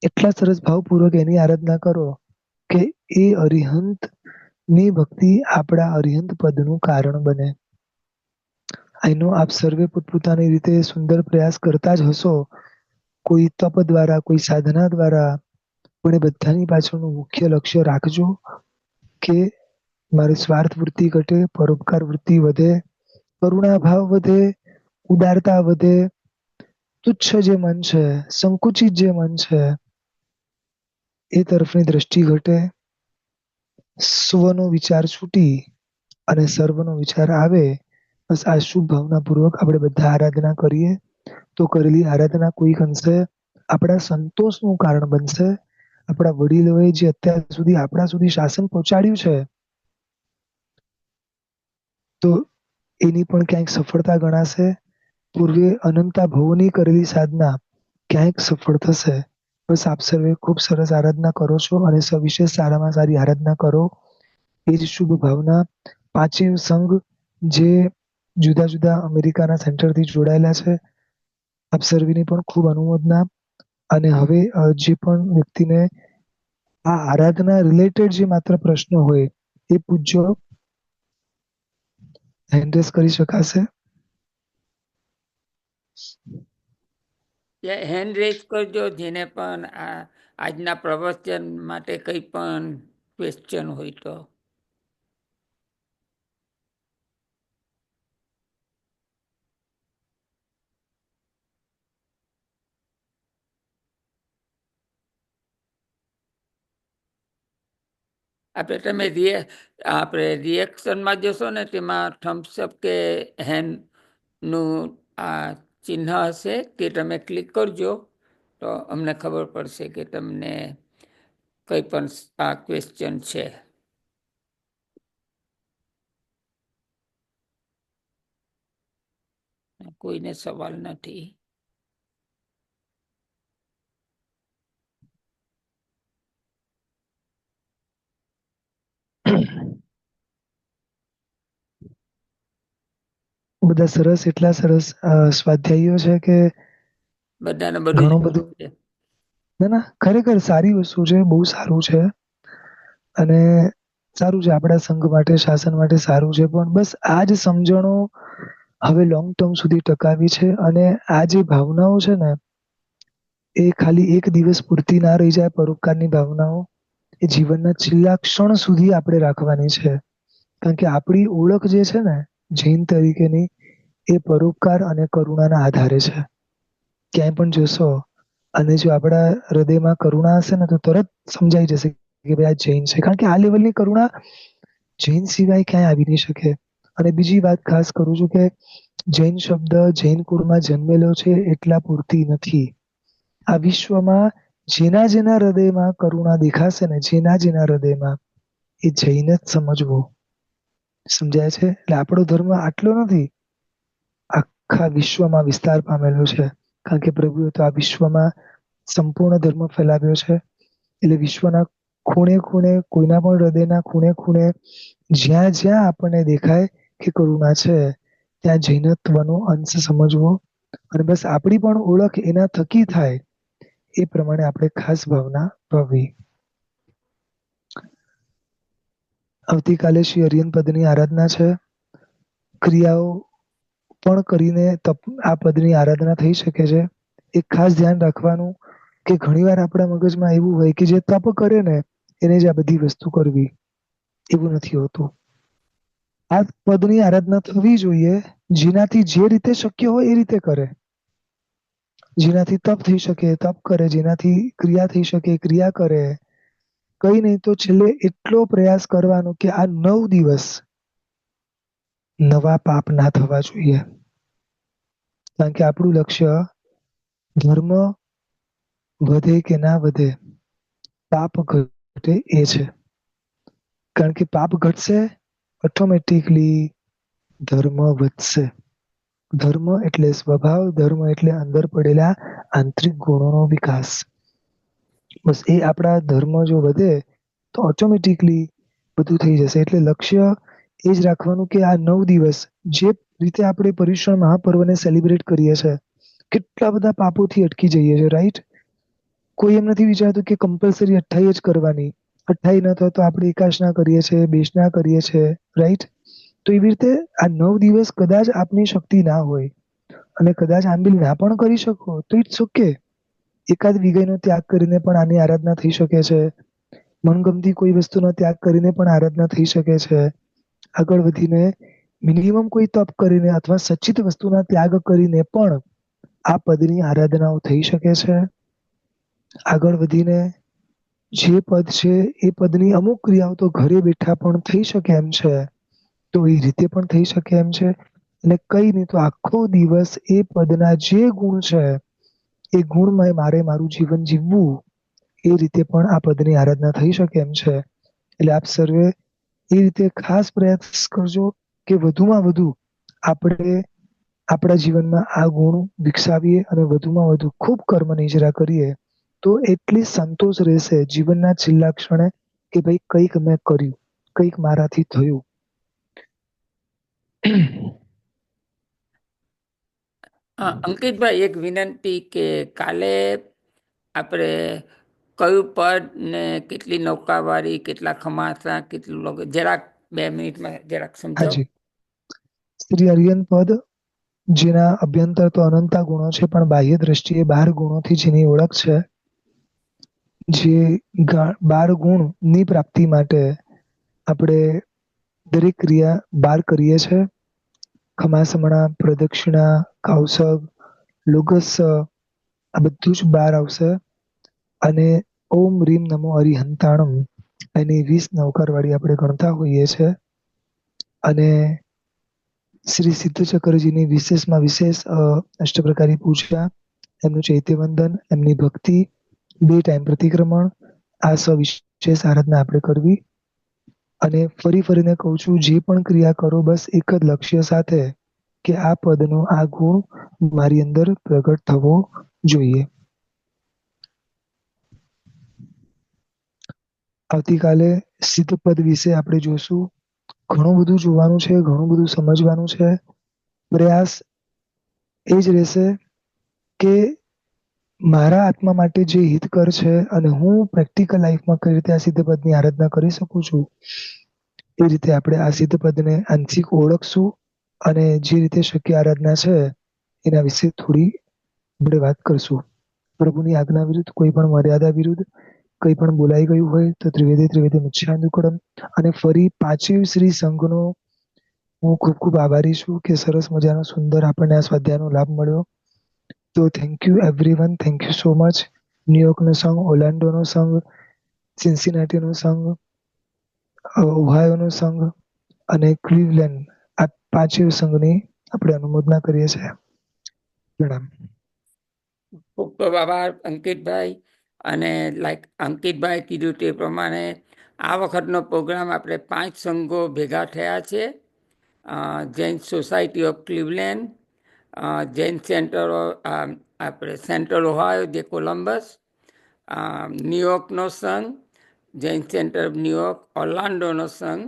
એટલા સરસ ભાવપૂર્વક એની આરાધના કરો કે એ અરિહંત ની ભક્તિ આપણા અરિહંત પદનું કારણ બને. એનો આપ સર્વે પોતપોતાની રીતે સુંદર પ્રયાસ કરતા જ હશો. કોઈ તપ દ્વારા, કોઈ સાધના દ્વારા, પણ એ બધાની પાછળનું મુખ્ય લક્ષ્ય રાખજો કે મારી સ્વાર્થ વૃત્તિ ઘટે, પરોપકાર વૃત્તિ વધે, કરુણા ભાવ વધે, ઉદારતા વધે, તુચ્છ જે મન છે, સંકુચિત જે મન છે એ તરફની દ્રષ્ટિ ઘટે, સ્વનો વિચાર છૂટી અને સર્વનો વિચાર આવે. બસ આ શુભ ભાવના પૂર્વક આપણે બધા આરાધના કરીએ તો કરેલી આરાધના કોઈક અંશે આપણા સંતોષનું કારણ બનશે. આપણા વડીલોએ જે અત્યાર સુધી આપણા સુધી શાસન પહોંચાડ્યું છે તો એની પણ ક્યાંક સફળતા ગણાશે. પૂર્વે અનંતા ભવોની કરેલી સાધના ક્યાંક સફળ થશે. બસ આપ સર્વે ખૂબ સરસ આરાધના કરો છો અને સવિશેષ સારામાં સારી આરાધના કરો. એ જ શુભ ભાવના પાંચેય સંઘ જે જુદા જુદા અમેરિકાના સેન્ટરથી જોડાયેલા છે, આપ સર્વેની પણ ખૂબ અનુમોદના. અને હવે જે પણ વ્યક્તિને આ આરાધના રિલેટેડ જે માત્ર પ્રશ્ન હોય એ પૂછજો, હેન્ડ રેઝ કરી શકાશે. હેન્ડ રેઝ કરજો જેને પણ આજના પ્રવચન માટે કંઈ પણ ક્વેશ્ચન હોય તો. તમે આપણે રિએક્શનમાં જશો ને તેમાં થમ્સઅપ કે હેન્ડનું આ ચિહ્ન હશે તે તમે ક્લિક કરજો તો અમને ખબર પડશે કે તમને કંઈ પણ આ ક્વેશ્ચન છે. કોઈને સવાલ નથી. બધા સરસ, એટલા સરસ સ્વાધ્યાયીઓ છે કે બધાને ઘણું બધું બધું. ના ખરેખર સારી વસ્તુ છે, બહુ સારું છે અને સારું છે આપણા સંઘ માટે, શાસન માટે સારું છે. પણ બસ આ જ સમજણો હવે લોંગ ટર્મ સુધી ટકાવી છે અને આ જે ભાવનાઓ છે ને એ ખાલી એક દિવસ પૂરતી ના રહી જાય. પરોપકારની ભાવનાઓ એ જીવનના છેલ્લા ક્ષણ સુધી આપણે રાખવાની છે. કારણ કે આપણી ઓળખ જે છે ને જૈન તરીકેની એ પરોપકાર અને કરુણાના આધારે છે. ક્યાંય પણ જોશો અને જો આપણા હૃદયમાં કરુણા હશે ને તો તરત સમજાઈ જશે કે ભાઈ આ જૈન છે. કારણ કે આ લેવલની કરુણા જૈન સિવાય ક્યાંય આવી નહીં શકે. અને બીજી વાત ખાસ કરું છું કે જૈન શબ્દ જૈન કુળમાં જન્મેલો છે એટલા પૂરતી નથી. આ વિશ્વમાં જેના જેના હૃદયમાં કરુણા દેખાશે ને, જેના જેના હૃદયમાં, એ જૈન જ સમજવો. સમજાય છે? એટલે આપણો ધર્મ આટલો નથી, આખા વિશ્વમાં વિસ્તાર પામેલો છે. કારણ કે પ્રભુએ તો આ વિશ્વમાં સંપૂર્ણ ધર્મ ફેલાવ્યો છે. એટલે વિશ્વના ખૂણે ખૂણે, કોઈના પણ હૃદયના ખૂણે ખૂણે જ્યાં જ્યાં આપણને દેખાય કે કરુણા છે ત્યાં જૈનત્વનો અંશ સમજવો અને બસ આપણી પણ ઓળખ એના થકી થાય એ પ્રમાણે આપણે ખાસ ભાવના ભાવવી. આવતીકાલે શ્રી અરિયન પદની આરાધના છે. ક્રિયાઓ પણ કરીને આ પદની આરાધના થઈ શકે છે. એક ખાસ ધ્યાન રાખવાનું કે ઘણીવાર આપણા મગજમાં એવું હોય કે જે તપ કરે ને એને જ આ બધી વસ્તુ કરવી. એવું નથી હોતું. આ પદની આરાધના થવી જોઈએ જેનાથી જે રીતે શક્ય હોય એ રીતે કરે. જેનાથી તપ થઈ શકે તપ કરે, જેનાથી ક્રિયા થઈ શકે ક્રિયા કરે. કઈ નહીં તો છેલ્લે એટલો પ્રયાસ કરવાનો કે આ 9 દિવસ નવા પાપ ના થવા જોઈએ. કારણ કે આપણું લક્ષ્ય ધર્મ વધે કે ના વધે, પાપ ઘટે એ છે. કારણ કે પાપ ઘટશે ઓટોમેટિકલી ધર્મ વધશે. ધર્મ એટલે સ્વભાવ, ધર્મ એટલે અંદર પડેલા આંતરિક ગુણોનો વિકાસ. બસ એ આપણા ધર્મ જો વધે તો ઓટોમેટિકલી બધું થઈ જશે. એટલે લક્ષ્ય એ જ રાખવાનું કે આ 9 દિવસ જે રીતે આપણે પર્યુષણ મહાપર્વને સેલિબ્રેટ કરીએ છીએ, કેટલા બધા પાપોથી અટકી જઈએ છીએ, રાઈટ? કોઈ એમ નથી વિચારતું કે કમ્પલસરી 28 જ કરવાની. 28 ન થાય તો આપણે એકાશના કરીએ છીએ, બેસના કરીએ છીએ, રાઈટ? તો એવી રીતે આ 9 દિવસ કદાચ આપની શક્તિ ના હોય અને કદાચ આંબિલ ના પણ કરી શકો તો ઇટ્સ ઓકે. એકાદ વિગયનો ત્યાગ કરીને પણ આની આરાધના થઈ શકે છે. મનગમતી કોઈ વસ્તુનો ત્યાગ કરીને પણ આરાધના થઈ શકે છે. આગળ વધીને મિનિમમ કોઈ તપ કરીને અથવા સચ્ચિત વસ્તુના ત્યાગ કરીને પણ આ પદની આરાધનાઓ થઈ શકે છે. આગળ વધીને જે પદ છે એ પદની અમુક ક્રિયાઓ તો ઘરે બેઠા પણ થઈ શકે એમ છે. તો એ રીતે પણ થઈ શકે એમ છે. અને કઈ નહીં તો આખો દિવસ એ પદના જે ગુણ છે એ ગુણમય મારે મારું જીવન જીવવું એ રીતે પણ આ પદની આરાધના થઈ શકે એમ છે. એટલે આપ સર્વે એ રીતે ખાસ પ્રયાસ કરજો કે વધુમાં વધુ આપણે આપણા જીવનમાં આ ગુણ વિકસાવીએ અને વધુમાં વધુ ખૂબ કર્મ નિજરા કરીએ તો એટલી સંતોષ રહેશે જીવનના છેલ્લા ક્ષણે કે ભાઈ કંઈક મેં કર્યું, કંઈક મારાથી થયું. અંકિતભાઈ, એક વિનંતી કે કાલે આપણે કયું પદ ને કેટલી નૌકાવાળી, કેટલા ખમાસા, કેટલું લોકો, જરાક 2 મિનિટમાં જરાક સમજાવો. હાજી, શ્રી અરિયન પદ જેના અભ્યંતર તો અનંતા ગુણો છે પણ બાહ્ય દ્રષ્ટિએ 12 ગુણોથી જેની ઓળખ છે, જે 12 ગુણની પ્રાપ્તિ માટે આપણે દરેક ક્રિયા 12 કરીએ છીએ. ખમાસમણા, પ્રદક્ષિણા, કૌશગ, લોગસ, આ બધું જ 12 આવશે. અને ઓમ રીમ નમો અરિહંતાણમ એની 20 નવકારવાળી આપણે ગણતા હોઈએ છીએ. અને શ્રી સિદ્ધચક્રજીની વિશેષમાં વિશેષ અષ્ટપ્રકારી પૂજા, એમનું ચૈત્યવંદન, એમની ભક્તિ, 2 ટાઈમ પ્રતિક્રમણ, આ સવિશેષ આરાધના આપણે કરવી. અને ફરી ફરીને કહું છું, જે પણ ક્રિયા કરો બસ એક જ લક્ષ્ય સાથે કે આ પદનો આ ગુણ મારી અંદર પ્રગટ થવો જોઈએ. આવતીકાલે સિદ્ધ પદ વિશે આપણે જોશું. ઘણું બધું જોવાનું છે, ઘણું બધું સમજવાનું છે. પ્રયાસ એ જ રહેશે કે મારા આત્મા માટે જે હિતકર છે અને હું પ્રેક્ટિકલ લાઈફમાં કઈ રીતે આ સિદ્ધ પદની આરાધના કરી શકું છું, એ રીતે આપણે આ સિદ્ધ પદને આંશિક ઓળખશું અને જે રીતે શક્ય આરાધના છે એના વિશે થોડી આપણે વાત કરશું. પ્રભુની આજ્ઞા વિરુદ્ધ, કોઈ પણ મર્યાદા વિરુદ્ધ કંઈ પણ બોલાઈ ગયું હોય તો ત્રિવેદી મિચ્છામિદુક્કડમ. અને ફરી 5 શ્રી સંઘનો હું ખૂબ ખૂબ આભારી છું કે સરસ મજાનો સુંદર આપણને આ સ્વાધ્યાયનો લાભ મળ્યો. તો thank you everyone, thank you so much. ન્યુયોર્કનો સંઘ, ઓર્લેન્ડોનો સંઘ, સિન્સિનાટીનો સંઘ, ઓહાયોનો સંઘ અને ક્લીવલેન્ડ, આ 5 સંઘની આપણે અનુમોદના કરીએ છીએ. પ્રણામ. ખૂબ ખૂબ આભાર અંકિતભાઈ. અને લાઈક અંકિતભાઈ કીધું તે પ્રમાણે આ વખતનો પ્રોગ્રામ આપણે 5 સંઘો ભેગા થયા છે. Jain society of Cleveland, Jain centre આપણે સેન્ટ્રલ ઓહાયો જે કોલમ્બસ, ન્યુયોર્કનો સંઘ, જૈન સેન્ટર ઓફ ન્યુયોર્ક, ઓર્લાન્ડોનો સંઘ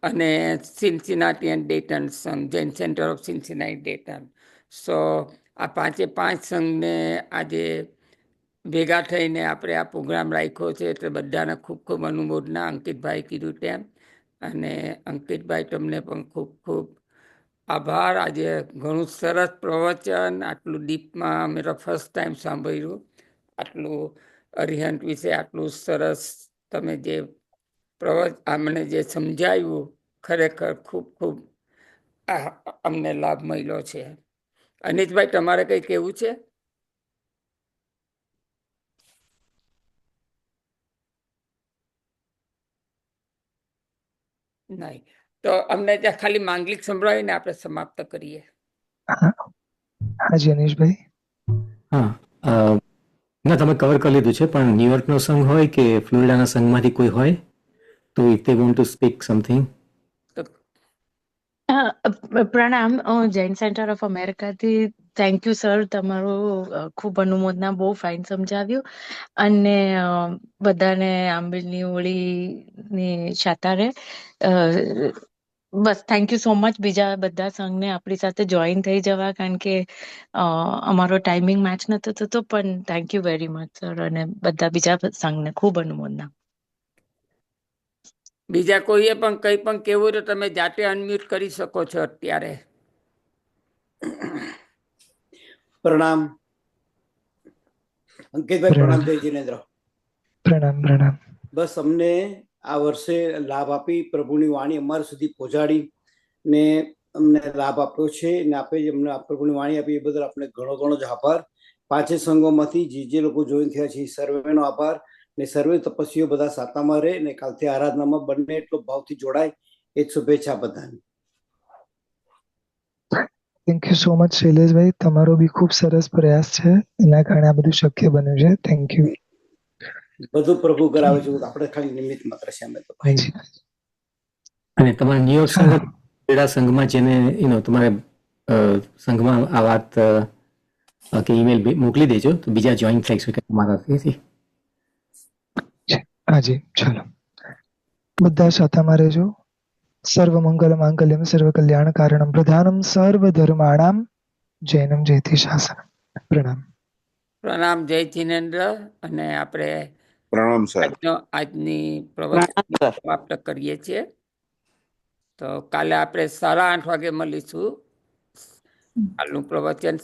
અને સિન્સિનાટી એન્ડ ડેટન સંઘ, Jain centre of Cincinnati Dayton. So આ 5 સંઘને આજે ભેગા થઈને આપણે આ પ્રોગ્રામ રાખ્યો છે, એટલે બધાને ખૂબ ખૂબ અનુમોદના, અંકિતભાઈ કીધું તેમ. અને અંકિતભાઈ, તમને પણ ખૂબ ખૂબ આભાર. આજે ઘણું સરસ પ્રવચન, આટલું ડીપમાં અમે તો ફર્સ્ટ ટાઈમ સાંભળ્યું. આટલું અરિહંત વિશે આટલું સરસ તમે જે અમને જે સમજાવ્યું, ખરેખર ખૂબ ખૂબ અમને લાભ મળ્યો છે. અનિશભાઈ, તમારે કંઈ કહેવું છે? નહીં. તો અમને ત્યાં ખાલી માંગલિક સંભળાવીને આપણે સમાપ્ત કરીએ. હાજી અનિશભાઈ. હા, ના, તમે કવર કરી લીધું છે, પણ ન્યુયોર્કનો સંઘ હોય કે ફ્લોરિડાના સંઘમાંથી કોઈ હોય તો if they want to speak something. પ્રણામ. જૈન સેન્ટર ઓફ અમેરિકાથી થેન્ક યુ સર, તમારું ખૂબ અનુમોદના, બહુ ફાઇન સમજાવ્યું. અને બધાને આંબેલની હોળીની શાતારે બસ થેન્ક યુ સો મચ. બીજા બધા સંઘને આપણી સાથે જોઈન થઈ જવા, કારણ કે અમારો ટાઈમિંગ મેચ નતો થતો, પણ thank you very much sir. અને બધા બીજા સંઘને ખૂબ અનુમોદના. બીજા કોઈએ પણ કંઈ પણ કહેવું તો તમે જાતે અનમ્યુટ કરી શકો છો અત્યારે. પ્રણામ અંકિતભાઈ. પ્રણામ જય જિનેન્દ્ર. પ્રણામ પ્રણામ. બસ અમને આ વર્ષે લાભ આપી, પ્રભુની વાણી અમારા સુધી પહોંચાડી ને અમને લાભ આપ્યો છે, ને આપે જ અમને પ્રભુની વાણી આપી એ બદલ આપણે ઘણો ઘણો જ આભાર. 5 સંઘોમાંથી જે લોકો જોઈન થયા છે એ સર્વેનો આભાર. ને સર્વે તપસ્વીઓ બધા સાતામાં રહે ને કાલથી આરાધનામાં બંને એટલો ભાવથી જોડાય, એ જ શુભેચ્છા બધાને. થેન્ક યુ સો મચ શૈલેષભાઈ, તમારો બી ખૂબ સરસ પ્રયાસ છે, એના કારણે આ બધું શક્ય બન્યું છે. Thank you. બધું પ્રભુ કરાવે છે, આપણે ખાલી નિમિત્ત માત્ર છે અમે તો. અને તમારા ન્યુયોર્ક સંઘ ક્રીડા સંઘમાં જેને તમારે સંઘમાં આ વાત કે ઈમેલ મોકલી દેજો તો બીજા જોઈન થઈ શકે તમારાથી. હાજી, ચાલો બધા સાથેમાં રહેજો. સર્વ મંગલ માંગલ્યમ સર્વ કલ્યાણ કારણમ પ્રધાનમ સર્વ ધર્માણામ જૈનમ જયતિ શાસનમ. પ્રણામ. પ્રણામ, જય જિનેન્દ્ર. અને આપણે પ્રણામ સર. આજની પ્રવચન સમાપ્ત કરીએ છીએ. તો કાલે આપણે 8:30 વાગે મળીશું. કાલનું પ્રવચન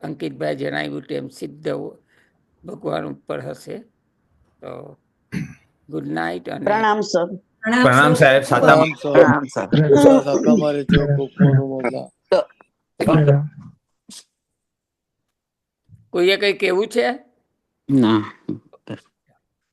અંકિતભાઈ જણાવ્યું તેમ સિદ્ધ ભગવાન ઉપર હશે. તો ગુડ નાઇટ અને પ્રણામ સર. પ્રણામ સાહેબ. સાતામાં પ્રણામ સર. પ્રણામ. કોઈએ કંઈ કહેવું છે? ના.